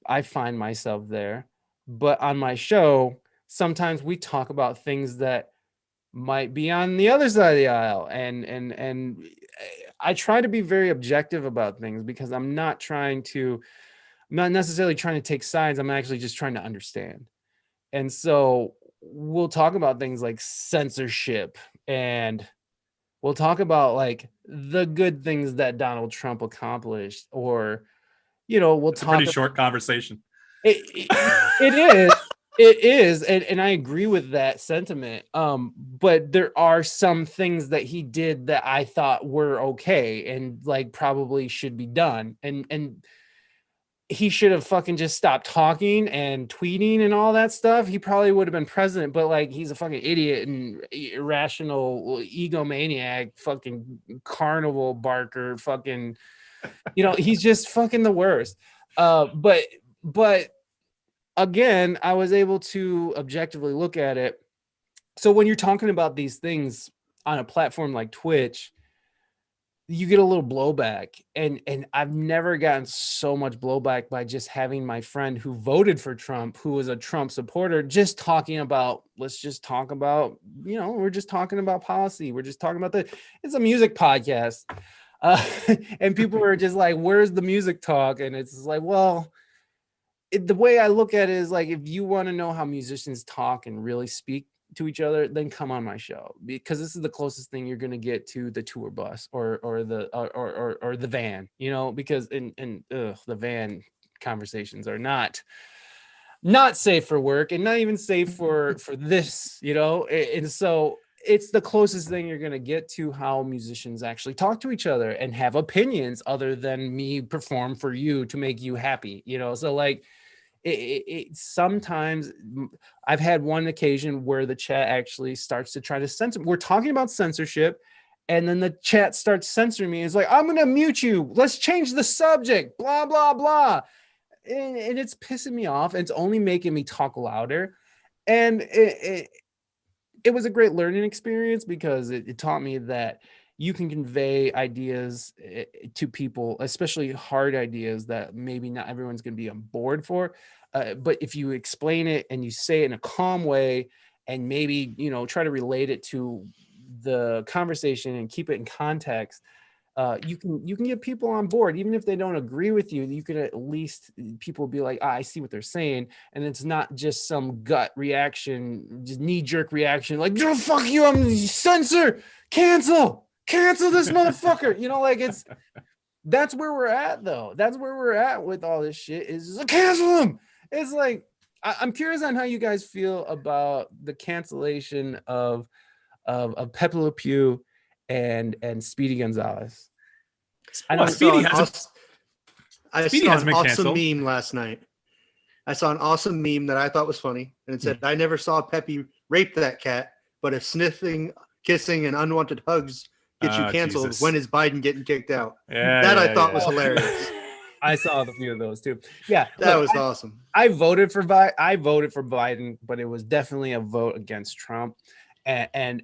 I find myself there. But on my show, sometimes we talk about things that might be on the other side of the aisle, and I try to be very objective about things, because I'm not necessarily trying to take sides. I'm actually just trying to understand. And so we'll talk about things like censorship, and we'll talk about like the good things that Donald Trump accomplished, or, we'll It's a talk pretty short conversation. It is. And I agree with that sentiment. But there are some things that he did that I thought were okay and like probably should be done. And he should have fucking just stopped talking and tweeting and all that stuff. He probably would have been president, but like, he's a fucking idiot and irrational egomaniac, fucking carnival barker, fucking, he's just fucking the worst. But again, I was able to objectively look at it. So when you're talking about these things on a platform like Twitch, you get a little blowback, and I've never gotten so much blowback by just having my friend who voted for Trump, who was a Trump supporter, just talking about, let's just talk about, we're just talking about policy. We're just talking about it's a music podcast. And people were just like, where's the music talk? And it's like, well, the way I look at it is like, if you want to know how musicians talk and really speak to each other, then come on my show, because this is the closest thing you're going to get to the tour bus or the van, because the van conversations are not safe for work, and not even safe for this, and so it's the closest thing you're going to get to how musicians actually talk to each other and have opinions other than me perform for you to make you happy, so like, it sometimes I've had one occasion where the chat actually starts to try to censor. We're talking about censorship, and then the chat starts censoring me. It's like, I'm going to mute you. Let's change the subject, blah, blah, blah. And it's pissing me off. It's only making me talk louder. And it was a great learning experience, because it taught me that you can convey ideas to people, especially hard ideas that maybe not everyone's going to be on board for. But if you explain it and you say it in a calm way, and maybe, try to relate it to the conversation and keep it in context, you can get people on board. Even if they don't agree with you, you can at least, people be like, I see what they're saying. And it's not just some gut reaction, just knee-jerk reaction, like, oh, fuck you, I'm censor, cancel this motherfucker. Like, That's where we're at, though. That's where we're at with all this shit. Is just cancel him. It's like I'm curious on how you guys feel about the cancellation of Pepe Le Pew and Speedy Gonzalez. I Well, know Speedy I hasn't. Speedy saw hasn't an been awesome canceled. meme last night. I saw an awesome meme that I thought was funny, and it said, "I never saw Pepe rape that cat, but if sniffing, kissing, and unwanted hugs get you Oh, canceled, Jesus. when is Biden getting kicked out?" Yeah, That yeah, I thought yeah. was hilarious. I saw a few of those too. Yeah, That look, was awesome. I voted for Biden, but it was definitely a vote against Trump, and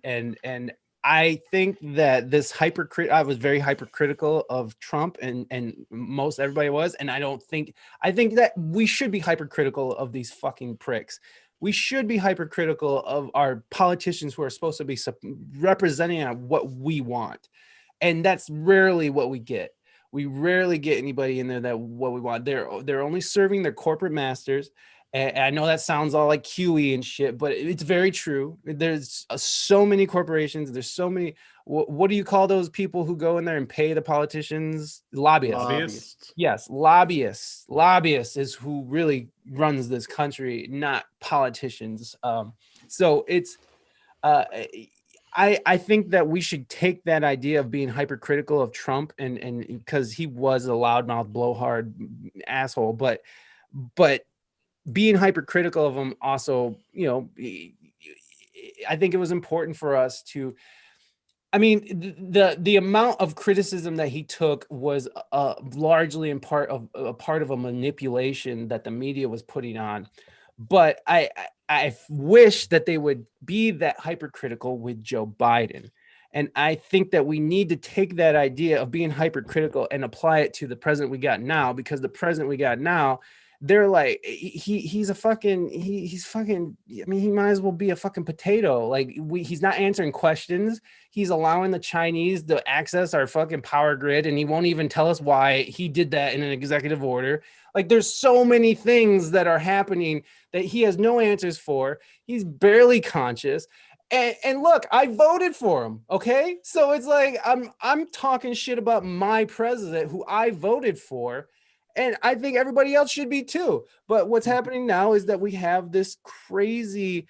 I think that this I was very hypercritical of Trump, and most everybody was, and I think that we should be hypercritical of these fucking pricks. We should be hypercritical of our politicians who are supposed to be representing what we want, and that's rarely what we get. We rarely get anybody in there that what we want. They're only serving their corporate masters. And I know that sounds all like QE and shit, but it's very true. There's so many corporations. There's so many. What do you call those people who go in there and pay the politicians? Lobbyists. Lobbyists. Yes, lobbyists. Lobbyists is who really runs this country, not politicians. So it's. I think that we should take that idea of being hypercritical of Trump and because he was a loudmouth blowhard asshole, but being hypercritical of him also, I think it was important for us to. I mean, the amount of criticism that he took was largely a part of a manipulation that the media was putting on. But I wish that they would be that hypercritical with Joe Biden. And I think that we need to take that idea of being hypercritical and apply it to the president we got now, because the president we got now, they're like, he's fucking, I mean, he might as well be a fucking potato. Like he's not answering questions. He's allowing the Chinese to access our fucking power grid, and he won't even tell us why he did that in an executive order. Like there's so many things that are happening that he has no answers for. He's barely conscious. And look, I voted for him. Okay. So it's like, I'm talking shit about my president who I voted for. And I think everybody else should be too. But what's happening now is that we have this crazy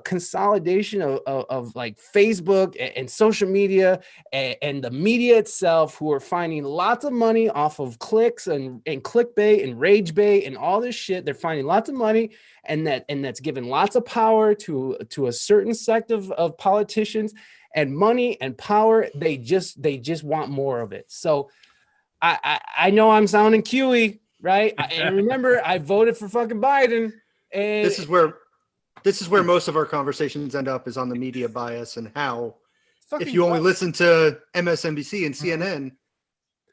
consolidation of like Facebook and social media and the media itself, who are finding lots of money off of clicks and clickbait and rage bait and all this shit. They're finding lots of money, and that's given lots of power to a certain sect of politicians, and money and power. They just want more of it. So I know I'm sounding QE, right? And remember, I voted for fucking Biden. And This is where most of our conversations end up, is on the media bias and how if you only listen to MSNBC and CNN,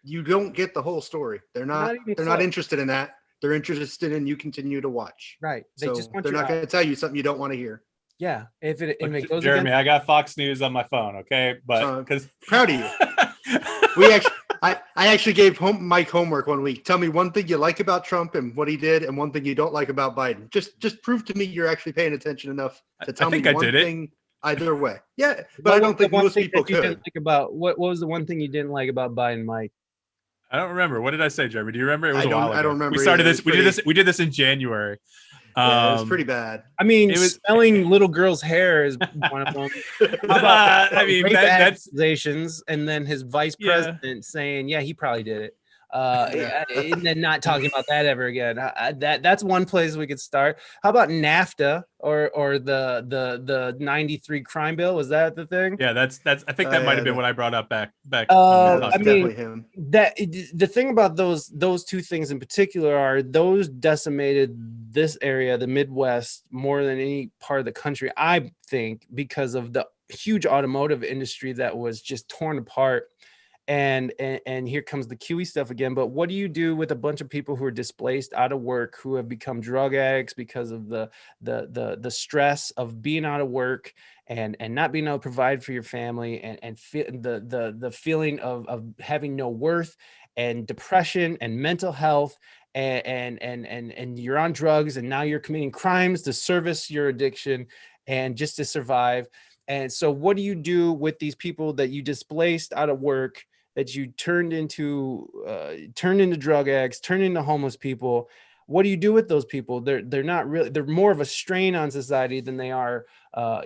you don't get the whole story. They're not interested in that. They're interested in you continue to watch. Right. They just want they're not going to tell you something you don't want to hear. Yeah. If it goes Jeremy, I got Fox News on my phone. Okay. But because proud of you. I actually gave Mike homework one week. Tell me one thing you like about Trump and what he did, and one thing you don't like about Biden. Just prove to me you're actually paying attention enough to tell me one thing either way. Yeah, but I don't think most people could. What was the one thing you didn't like about Biden, Mike? I don't remember. What did I say, Jeremy? Do you remember? It was a while ago. I don't remember. We started this. We did this in January. Yeah, it was pretty bad. I mean, smelling little girls' hair is one of them. I mean, that's accusations, and then his vice president saying, "Yeah, he probably did it," and then not talking about that ever again. That's one place we could start. How about NAFTA or the '93 crime bill? Was that the thing? Yeah, that's. I think that might have been what I brought up back. I mean, him. The thing about those two things in particular are those decimated this area, the Midwest, more than any part of the country, I think, because of the huge automotive industry that was just torn apart. And here comes the QE stuff again. But what do you do with a bunch of people who are displaced, out of work, who have become drug addicts because of the stress of being out of work and not being able to provide for your family, and the feeling of having no worth, and depression and mental health, and you're on drugs, and now you're committing crimes to service your addiction and just to survive. And so what do you do with these people that you displaced out of work, that you turned into drug addicts, turned into homeless people. What do you do with those people? They're not really, they're more of a strain on society than they are, a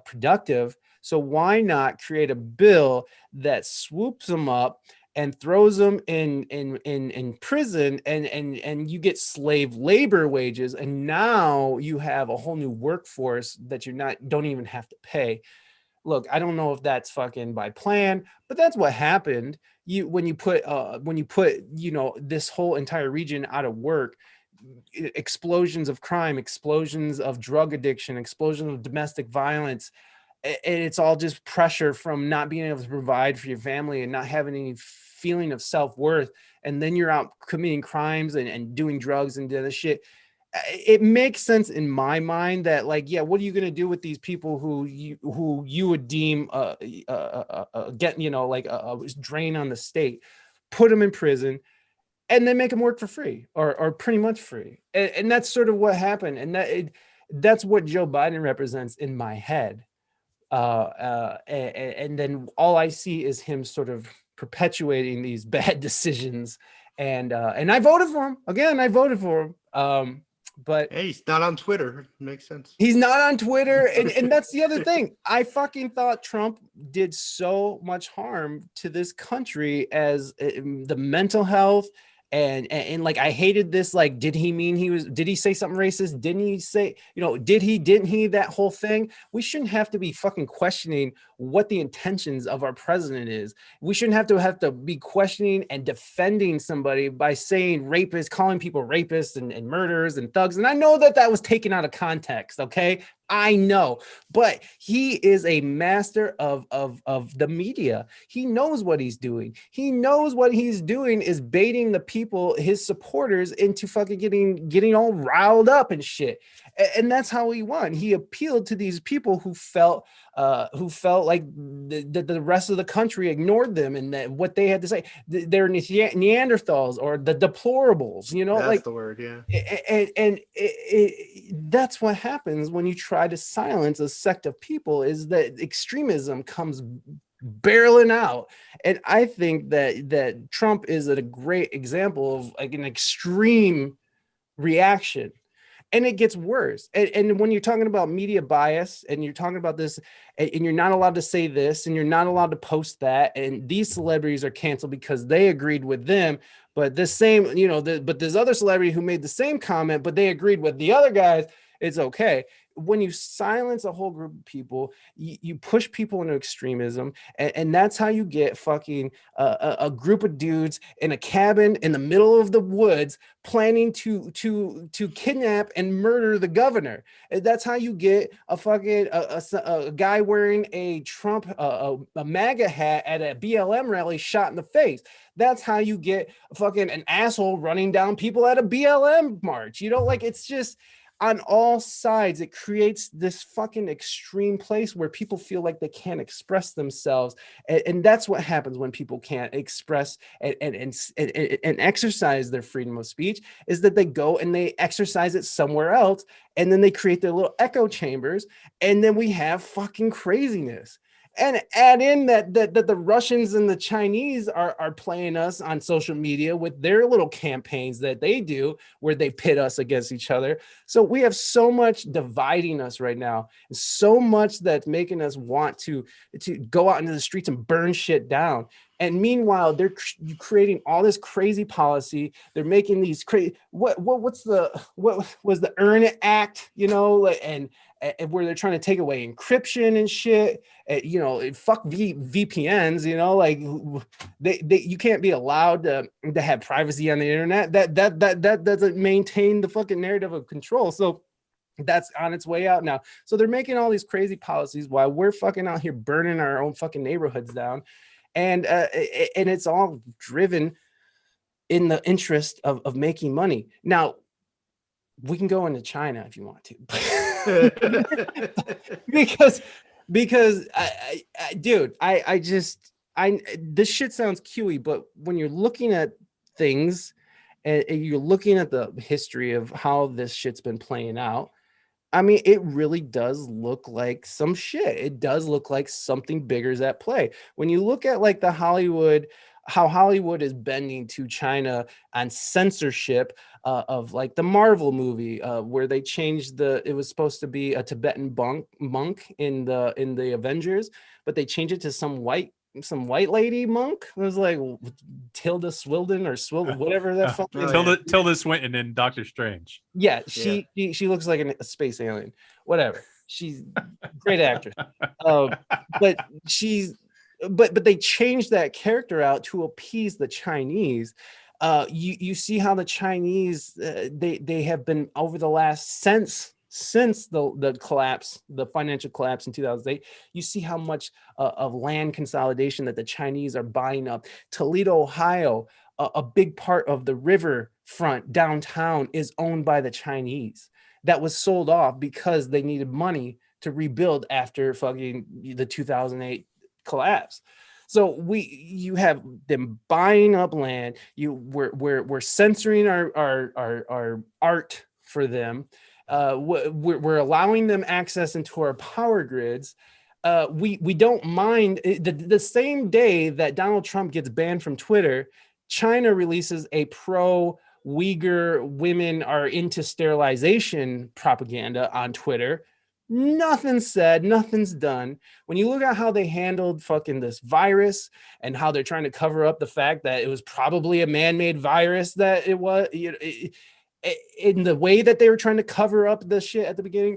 productive. So why not create a bill that swoops them up and throws them in prison, and you get slave labor wages, and now you have a whole new workforce that don't even have to pay. Look, I don't know if that's fucking by plan, but that's what happened. When you put this whole entire region out of work, explosions of crime, explosions of drug addiction, explosions of domestic violence, and it's all just pressure from not being able to provide for your family and not having any feeling of self-worth. And then you're out committing crimes and doing drugs and doing this shit. It makes sense in my mind that, like, yeah, what are you going to do with these people who you would deem like a drain on the state? Put them in prison and then make them work for free or pretty much free. And that's sort of what happened. And that's what Joe Biden represents in my head. And then all I see is him sort of perpetuating these bad decisions. And I voted for him. Again, I voted for him. But hey, he's not on Twitter. Makes sense. He's not on Twitter. And that's the other thing. I fucking thought Trump did so much harm to this country as the mental health. And like, I hated this. Like, did he say something racist? Didn't he say, didn't he, that whole thing? We shouldn't have to be fucking questioning what the intentions of our president is. We shouldn't have to be questioning and defending somebody by saying rapists, calling people rapists and murderers and thugs. And I know that was taken out of context. Okay. I know, but he is a master of the media. He knows what he's doing. He knows what he's doing is baiting the people, his supporters, into fucking getting all riled up and shit. And that's how he won. He appealed to these people who felt like the rest of the country ignored them and that what they had to say. They're Neanderthals or the deplorables, That's like the word, yeah. And that's what happens when you try to silence a sect of people, is that extremism comes barreling out. And I think that Trump is a great example of like an extreme reaction. And it gets worse. And when you're talking about media bias and you're talking about this and you're not allowed to say this and you're not allowed to post that, and these celebrities are canceled because they agreed with them, but this same, but this other celebrity who made the same comment, but they agreed with the other guys, it's okay. When you silence a whole group of people, you push people into extremism, and that's how you get fucking a group of dudes in a cabin in the middle of the woods planning to kidnap and murder the governor. And that's how you get a fucking a guy wearing a Trump a MAGA hat at a BLM rally shot in the face. That's how you get fucking an asshole running down people at a BLM march. Like, it's just on all sides, it creates this fucking extreme place where people feel like they can't express themselves. And that's what happens when people can't express and exercise their freedom of speech, is that they go and they exercise it somewhere else. And then they create their little echo chambers. And then we have fucking craziness. And add in that the Russians and the Chinese are playing us on social media with their little campaigns that they do, where they pit us against each other. So we have so much dividing us right now, and so much that's making us want to go out into the streets and burn shit down. And meanwhile, they're creating all this crazy policy. They're making these crazy. What was the Earn It Act? And where they're trying to take away encryption and shit. Fuck VPNs. Like you can't be allowed to have privacy on the internet. That doesn't maintain the fucking narrative of control. So that's on its way out now. So they're making all these crazy policies while we're fucking out here burning our own fucking neighborhoods down. And it's all driven in the interest of making money. Now, we can go into China if you want to, because this shit sounds QE, but when you're looking at things and you're looking at the history of how this shit's been playing out, I mean, it really does look like some shit. It does look like something bigger is at play. When you look at like how Hollywood is bending to China on censorship of like the Marvel movie, where they changed it was supposed to be a Tibetan monk in the Avengers, but they changed it to some white lady monk. It was like Tilda Swilden or whatever that fuck is. Tilda Swinton in Doctor Strange. Yeah, she looks like a space alien. Whatever. She's a great actress. But but they changed that character out to appease the Chinese. You see how the Chinese they have been over the last since the collapse, the financial collapse in 2008. You see how much of land consolidation that the Chinese are buying up. Toledo, Ohio, a big part of the riverfront downtown is owned by the Chinese. That was sold off because they needed money to rebuild after fucking the 2008 collapse. So you have them buying up land. We're censoring our art for them. We're allowing them access into our power grids. We don't mind the same day that Donald Trump gets banned from Twitter, China releases a pro Uyghur women are into sterilization propaganda on Twitter. Nothing's said, nothing's done. When you look at how they handled fucking this virus and how they're trying to cover up the fact that it was probably a man-made virus, that it was, in the way that they were trying to cover up the shit at the beginning,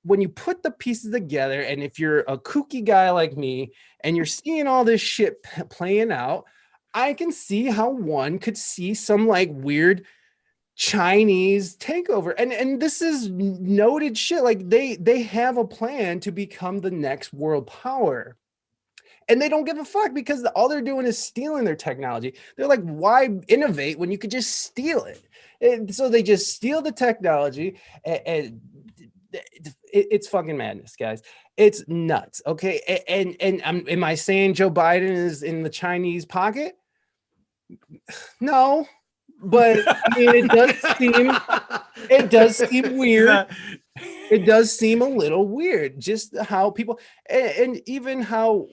when you put the pieces together, and if you're a kooky guy like me and you're seeing all this shit playing out, I can see how one could see some like weird Chinese takeover. And this is noted shit. Like they have a plan to become the next world power. And they don't give a fuck because all they're doing is stealing their technology. They're like, why innovate when you could just steal it? And so they just steal the technology, and it's fucking madness, guys. It's nuts. Okay. And am I saying Joe Biden is in the Chinese pocket? No, but I mean, it does seem weird. It does seem a little weird, just how people, and even how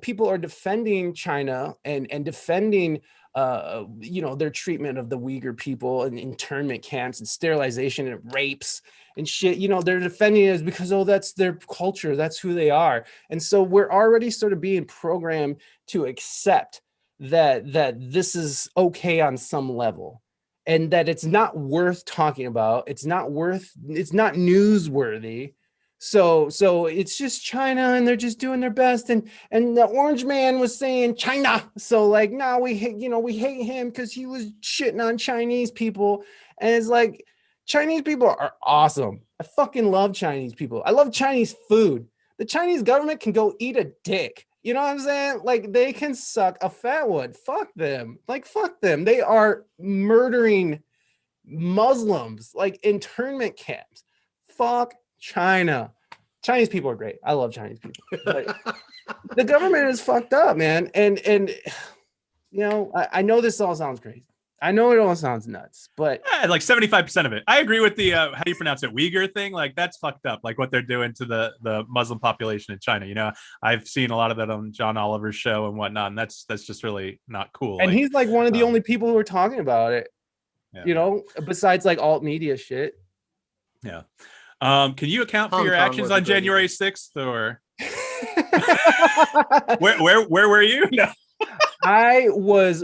people are defending China and defending, their treatment of the Uyghur people and internment camps and sterilization and rapes and shit. They're defending it because, that's their culture. That's who they are. And so we're already sort of being programmed to accept that this is okay on some level, and that it's not worth talking about. It's not newsworthy. So it's just China, and they're just doing their best. And the orange man was saying China. So like, now we hate him because he was shitting on Chinese people. And it's like, Chinese people are awesome. I fucking love Chinese people. I love Chinese food. The Chinese government can go eat a dick. You know what I'm saying? Like, they can suck a fat one. Fuck them. Like, fuck them. They are murdering Muslims, like internment camps. Fuck China. Chinese people are great. I love Chinese people. But the government is fucked up, man. And I know this all sounds crazy. I know it all sounds nuts, but like 75% of it. I agree with the how do you pronounce it, Uyghur thing. Like, that's fucked up. Like what they're doing to the Muslim population in China. I've seen a lot of that on John Oliver's show and whatnot, and that's just really not cool. And he's like one of the only people who are talking about it. Yeah. Besides like alt media shit. Yeah. Can you account for your actions on January 6th, or where were you? No. I was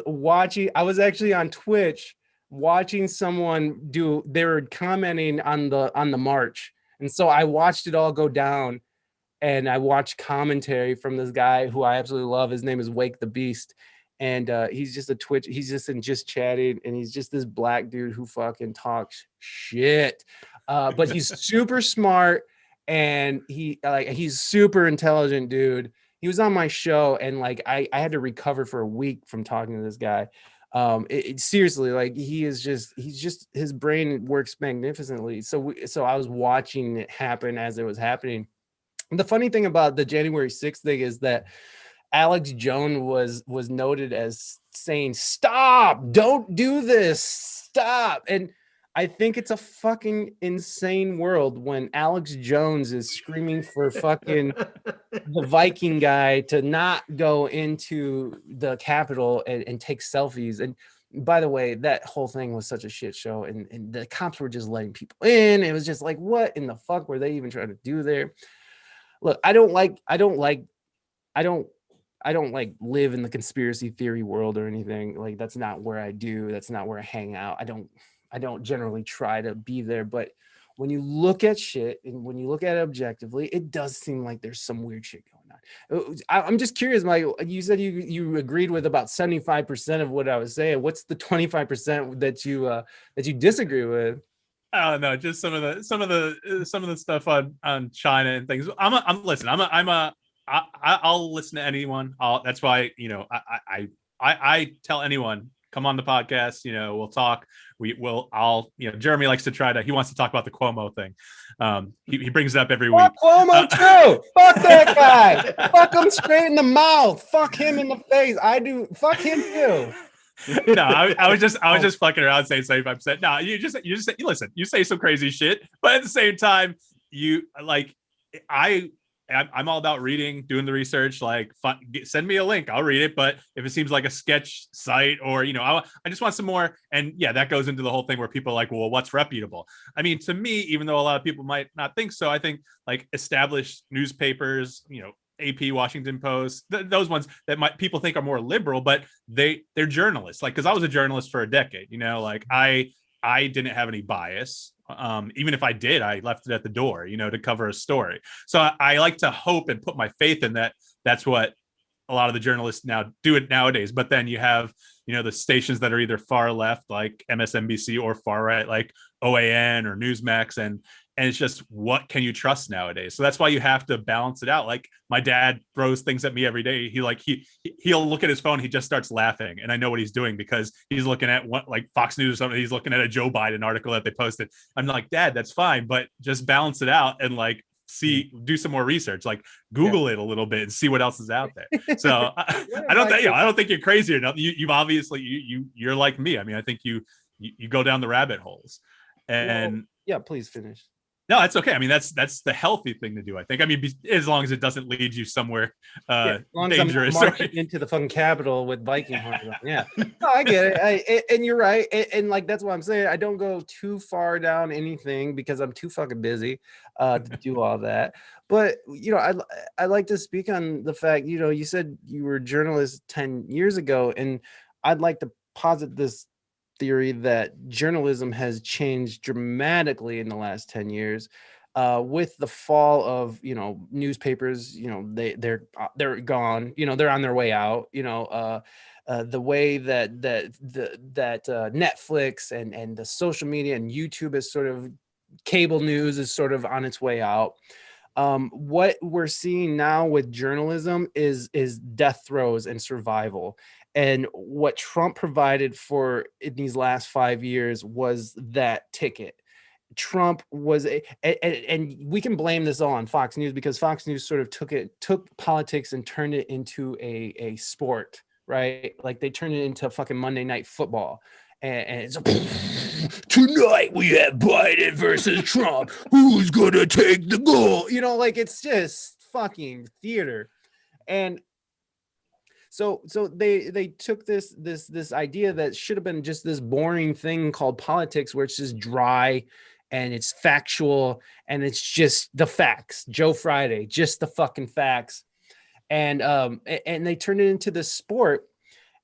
actually on Twitch watching someone they were commenting on the march. And so I watched it all go down, and I watched commentary from this guy who I absolutely love. His name is Wake the Beast. And he's just he's just chatting, and he's just this black dude who fucking talks shit. But he's super smart, and he's super intelligent dude. He was on my show, and like I had to recover for a week from talking to this guy. Seriously, like he's just his brain works magnificently. So I was watching it happen as it was happening. And the funny thing about the January 6th thing is that Alex Jones was noted as saying, "Stop! Don't do this! Stop!" And I think it's a fucking insane world when Alex Jones is screaming for fucking the Viking guy to not go into the Capitol and take selfies. And by the way, that whole thing was such a shit show, and the cops were just letting people in. It was just like, what in the fuck were they even trying to do there? Look, I don't like live in the conspiracy theory world or anything. Like, that's not where I do. That's not where I hang out. I don't generally try to be there, but when you look at shit and when you look at it objectively, it does seem like there's some weird shit going on. I'm just curious, Mike. You said you agreed with about 75% of what I was saying. What's the 25% that you disagree with? I don't know, just some of the stuff on China and things. I'll listen to anyone. That's why, I tell anyone, come on the podcast, we'll talk. Jeremy likes to he wants to talk about the Cuomo thing. He brings it up every week. Cuomo too. Fuck that guy. Fuck him straight in the mouth. Fuck him in the face. I do. Fuck him too. No, I was just fucking around saying 75%. No, you listen, you say some crazy shit, but at the same time, I'm all about reading, doing the research. Like, send me a link, I'll read it. But if it seems like a sketch site, or I just want some more. And yeah, that goes into the whole thing where people are like, well, what's reputable? I mean, to me, even though a lot of people might not think so, I think like established newspapers, AP, Washington Post, those ones that people think are more liberal, but they're journalists. Like, because I was a journalist for a decade, like I didn't have any bias. Even if I did, I left it at the door, to cover a story. So I like to hope and put my faith in that. That's what a lot of the journalists now do it nowadays. But then you have, the stations that are either far left, like MSNBC, or far right, like OAN or Newsmax. And it's just, what can you trust nowadays? So that's why you have to balance it out. Like, my dad throws things at me every day. He'll look at his phone. He just starts laughing. And I know what he's doing, because he's looking at like Fox News or something. He's looking at a Joe Biden article that they posted. I'm like, Dad, that's fine, but just balance it out and like do some more research, like Google it a little bit and see what else is out there. So I don't think you're crazy enough. You've obviously, you're like me. I mean, I think you go down the rabbit holes. And yeah, please finish. No, that's okay. I mean, that's the healthy thing to do, I think. I mean, as long as it doesn't lead you somewhere dangerous. As I'm into the fucking Capitol with Viking hunting. Yeah, no, I get it. And you're right. And like, that's what I'm saying. I don't go too far down anything because I'm too fucking busy to do all that. But I like to speak on the fact, you said you were a journalist 10 years ago, and I'd like to posit this theory that journalism has changed dramatically in the last 10 years with the fall of newspapers. They're gone, they're on their way out. The way that Netflix and the social media and YouTube is sort of, cable news is sort of on its way out. What we're seeing now with journalism is death throes and survival. And what Trump provided for in these last 5 years was that ticket. Trump was and we can blame this all on Fox News, because Fox News sort of took politics and turned it into a sport, right? Like, they turned it into fucking Monday Night Football. And it's tonight we have Biden versus Trump. Who's gonna take the goal? Like, it's just fucking theater. And so they took this idea that should have been just this boring thing called politics, where it's just dry and it's factual and it's just the facts. Joe Friday, just the fucking facts. And they turned it into this sport.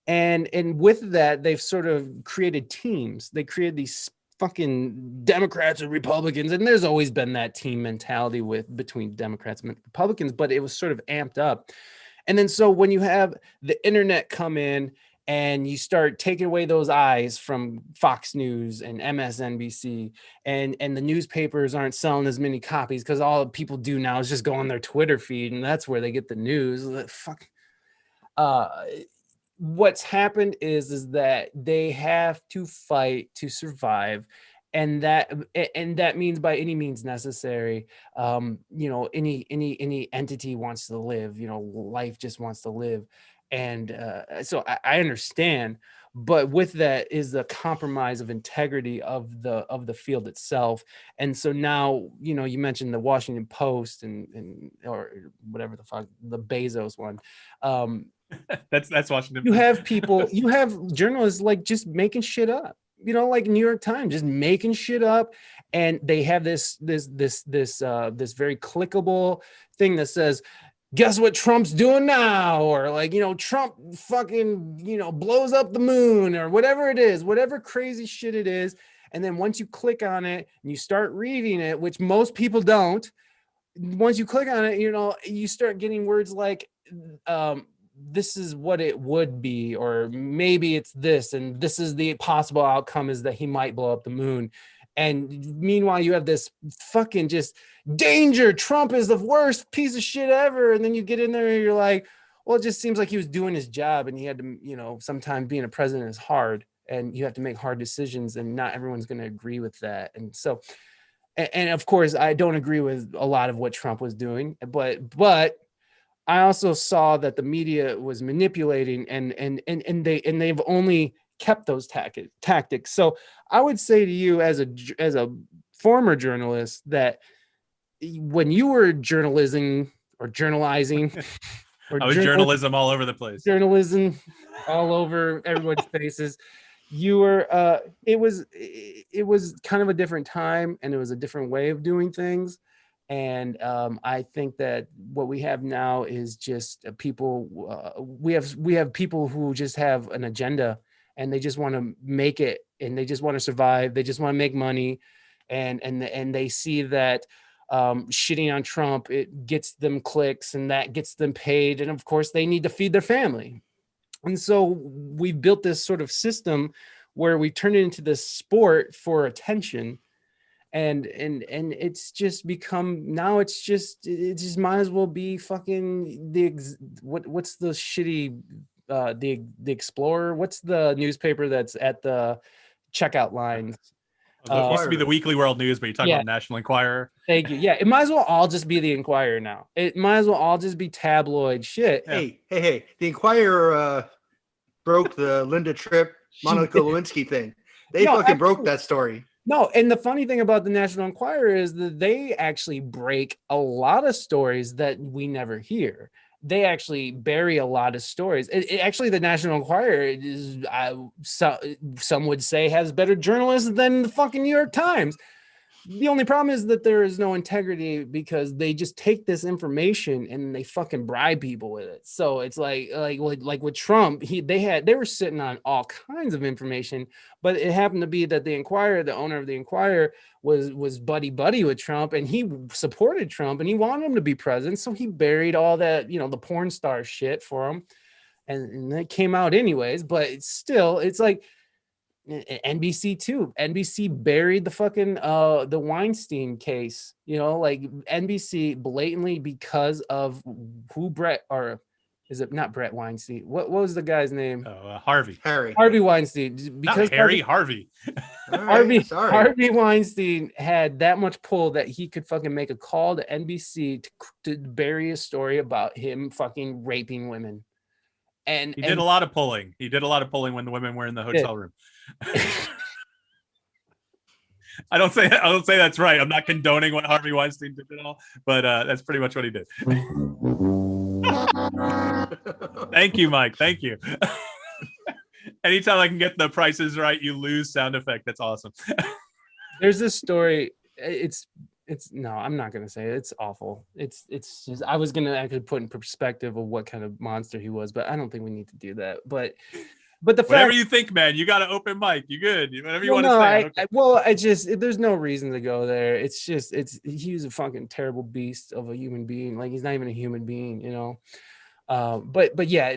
And with that, they've sort of created teams. They created these fucking Democrats and Republicans, and there's always been that team mentality between Democrats and Republicans, but it was sort of amped up. And then so when you have the internet come in and you start taking away those eyes from Fox News and MSNBC, and the newspapers aren't selling as many copies because all people do now is just go on their Twitter feed, and that's where they get the news. What's happened is that they have to fight to survive. And that means by any means necessary. Any entity wants to live. Life just wants to live, And so I understand, but with that is the compromise of integrity of the field itself. And so now, you mentioned the Washington Post and or whatever the fuck, the Bezos one. That's Washington. You have people, you have journalists like just making shit up, like New York Times, just making shit up. And they have this very clickable thing that says, guess what Trump's doing now? Or like, Trump fucking, blows up the moon or whatever it is, whatever crazy shit it is. And then once you click on it and you start reading it, which most people don't, once you click on it, you start getting words like, this is what it would be, or maybe it's this, and this is the possible outcome is that he might blow up the moon. And meanwhile, you have this fucking just danger. Trump is the worst piece of shit ever. And then you get in there and you're like, well, it just seems like he was doing his job, and he had to, sometimes being a president is hard, and you have to make hard decisions, and not everyone's going to agree with that. And so, and of course, I don't agree with a lot of what Trump was doing, but I also saw that the media was manipulating, and they've only kept those tactics. So I would say to you, as a former journalist, that when you were journalizing, or I was journalism all over the place, journalism all over everyone's faces, you were it was kind of a different time, and it was a different way of doing things. And I think that what we have now is just people. We have people who just have an agenda, and they just want to make it, and they just want to survive. They just want to make money, and they see that shitting on Trump, it gets them clicks, and that gets them paid, and of course they need to feed their family. And so we've built this sort of system where we turn it into this sport for attention. And it's just become, now it just might as well be fucking what's the shitty the Explorer, what's the newspaper that's at the checkout lines? It used to be the Weekly World News, but you're talking about National Enquirer. Thank you. Yeah, it might as well all just be the Enquirer now. It might as well all just be tabloid shit. Hey, the Enquirer broke the Linda Tripp, Monica Lewinsky thing. They broke that story. No, and the funny thing about the National Enquirer is that they actually break a lot of stories that we never hear. They actually bury a lot of stories. Actually, the National Enquirer is, some would say, has better journalists than the fucking New York Times. The only problem is that there is no integrity, because they just take this information and they fucking bribe people with it. So it's like with Trump, they were sitting on all kinds of information, but it happened to be that the Enquirer, the owner of the Enquirer, was buddy with Trump, and he supported Trump, and he wanted him to be president. So he buried all that, the porn star shit for him, and it came out anyways. But it's like NBC too. NBC buried the fucking the Weinstein case, like NBC blatantly, because of who Brett, or is it not Brett Weinstein? What was the guy's name? Harvey Weinstein. Because Harvey. Harvey Weinstein had that much pull that he could fucking make a call to NBC to bury a story about him fucking raping women. And he did a lot of pulling. He did a lot of pulling when the women were in the hotel room. I don't say that's right. I'm not condoning what Harvey Weinstein did at all, but that's pretty much what he did. Thank you, Mike. Thank you. Anytime I can get the prices right, you lose sound effect. That's awesome. There's this story. No, I'm not gonna say it. It's awful. It's just, I was gonna actually put in perspective of what kind of monster he was, but I don't think we need to do that. But the fact, whatever you think, man, you got an open mic. You good? Whatever you want to say. Okay. There's no reason to go there. It's just, he's a fucking terrible beast of a human being. Like, he's not even a human being, But yeah,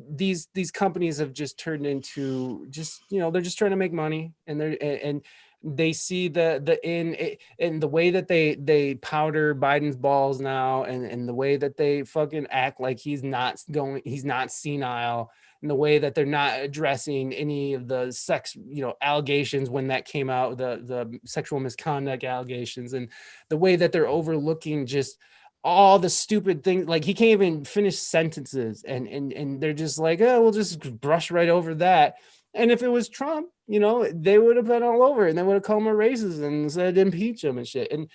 these companies have just turned into they're just trying to make money, and they see in the way that they powder Biden's balls now, and the way that they fucking act like he's not senile, and the way that they're not addressing any of the sex, allegations when that came out, the sexual misconduct allegations, and the way that they're overlooking just all the stupid things. Like he can't even finish sentences, and they're just like, oh, we'll just brush right over that. And if it was Trump, you know, they would have been all over it, and they would have called him a racist and said impeach him and shit. And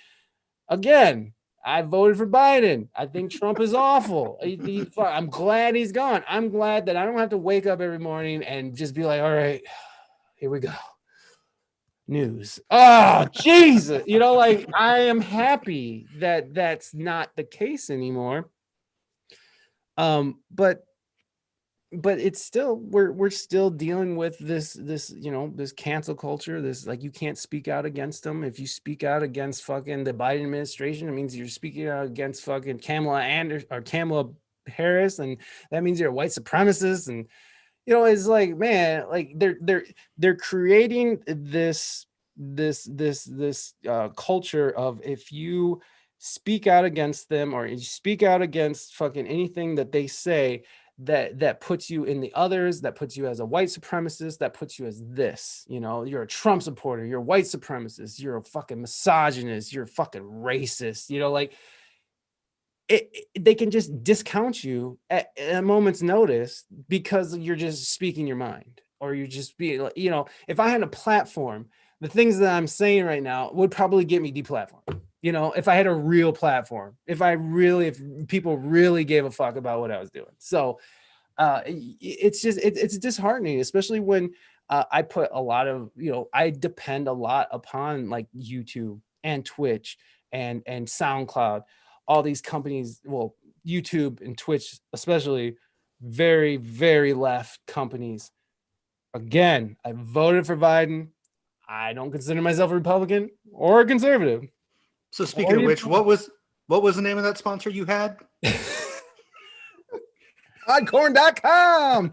again, I voted for Biden. I think Trump is awful. I'm glad he's gone. I'm glad that I don't have to wake up every morning and just be like, all right, here we go. News. Oh, Jesus. You know, like I am happy that that's not the case anymore. But it's still we're still dealing with this you know, this cancel culture, this like you can't speak out against them. If you speak out against fucking the Biden administration, it means you're speaking out against fucking Kamala Harris, and that means you're a white supremacist. And you know, it's like, man, like they're creating this culture of, if you speak out against them or you speak out against fucking anything that they say, that puts you in the others, that puts you as a white supremacist, that puts you as this, you know, you're a Trump supporter, you're a white supremacist, you're a fucking misogynist, you're a fucking racist, you know, like they can just discount you at a moment's notice because you're just speaking your mind, or you're just being like, you know, if I had a platform, the things that I'm saying right now would probably get me deplatformed. You know, if I had a real platform, if people really gave a fuck about what I was doing. So it's just, it's disheartening, especially when I put a lot of, you know, I depend a lot upon like YouTube and Twitch and SoundCloud, all these companies, well, YouTube and Twitch, especially very, very left companies. Again, I voted for Biden. I don't consider myself a Republican or a conservative. So speaking of which, what was the name of that sponsor you had? Podcorn.com.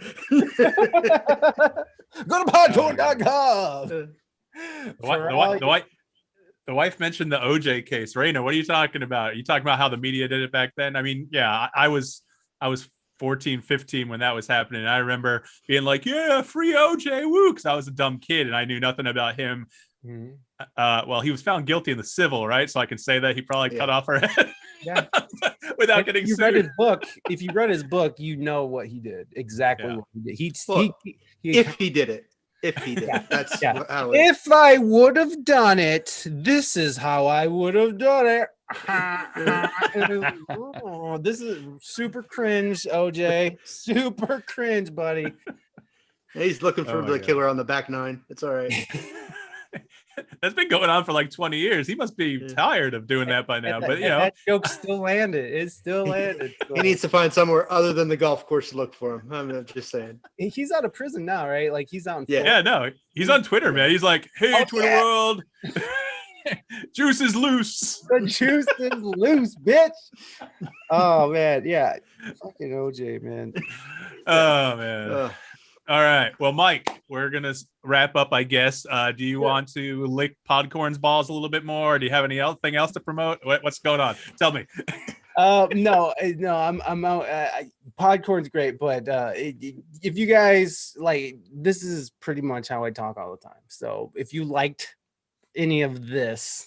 Go to podcorn.com. The wife mentioned the OJ case. Raina, what are you talking about? Are you talking about how the media did it back then? I mean, yeah, I was 14, 15 when that was happening. And I remember being like, yeah, free OJ, woo, because I was a dumb kid and I knew nothing about him. Mm-hmm. Well, he was found guilty in the civil, right? So I can say that he probably cut off her head. Yeah. Without getting sued. If you read his book, you know what he did. Exactly what he did. If he did it. That's how it if I would have done it, this is how I would have done it. Oh, this is super cringe, OJ. Super cringe, buddy. He's looking for the killer on the back nine. It's all right. That's been going on for like 20 years. He must be tired of doing that by now. But you know, that joke still landed. It still landed. He needs to find somewhere other than the golf course to look for him. I'm just saying. He's out of prison now, right? Like he's out in no, he's on Twitter, man. He's like, hey, Twitter world. Juice is loose. The juice is loose, bitch. Oh man, yeah. Fucking OJ, man. Oh man. All right. Well, Mike, we're going to wrap up, I guess. Do you want to lick Podcorn's balls a little bit more? Or do you have anything else to promote? What's going on? Tell me. No, I'm out. Podcorn's great, but if you guys like, this is pretty much how I talk all the time. So if you liked any of this,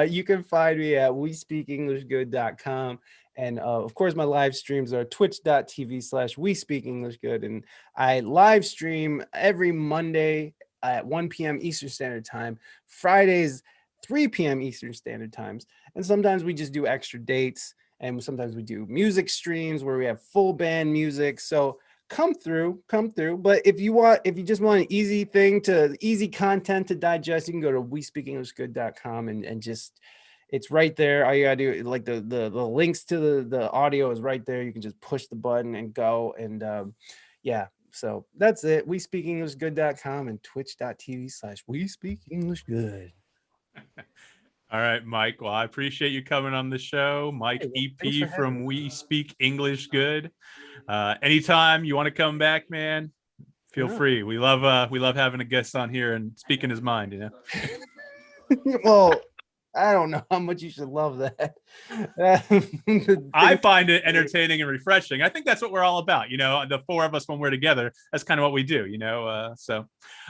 you can find me at WeSpeakEnglishGood.com. And of course, my live streams are twitch.tv/WeSpeakEnglishGood. And I live stream every Monday at 1 p.m. Eastern Standard Time, Fridays, 3 p.m. Eastern Standard Times. And sometimes we just do extra dates. And sometimes we do music streams where we have full band music. So come through. But if you just want an easy content to digest, you can go to WeSpeakEnglishGood.com and just, it's right there. All you gotta do, like the links to the audio is right there. You can just push the button and go. And so that's it. WeSpeakEnglishGood.com and twitch.tv/WeSpeakEnglishGood. All right, Mike. Well, I appreciate you coming on the show. Mike E.P. from We Speak English Good. Anytime you want to come back, man, feel free. We love having a guest on here and speaking his mind, you know. Well, I don't know how much you should love that. I find it entertaining and refreshing. I think that's what we're all about. You know, the four of us, when we're together, that's kind of what we do, you know?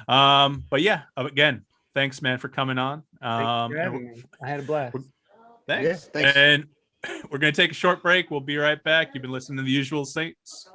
But yeah, again, thanks, man, for coming on. Thanks for having me. I had a blast. Thanks. Yeah, thanks. And we're going to take a short break. We'll be right back. You've been listening to The Usual Saints.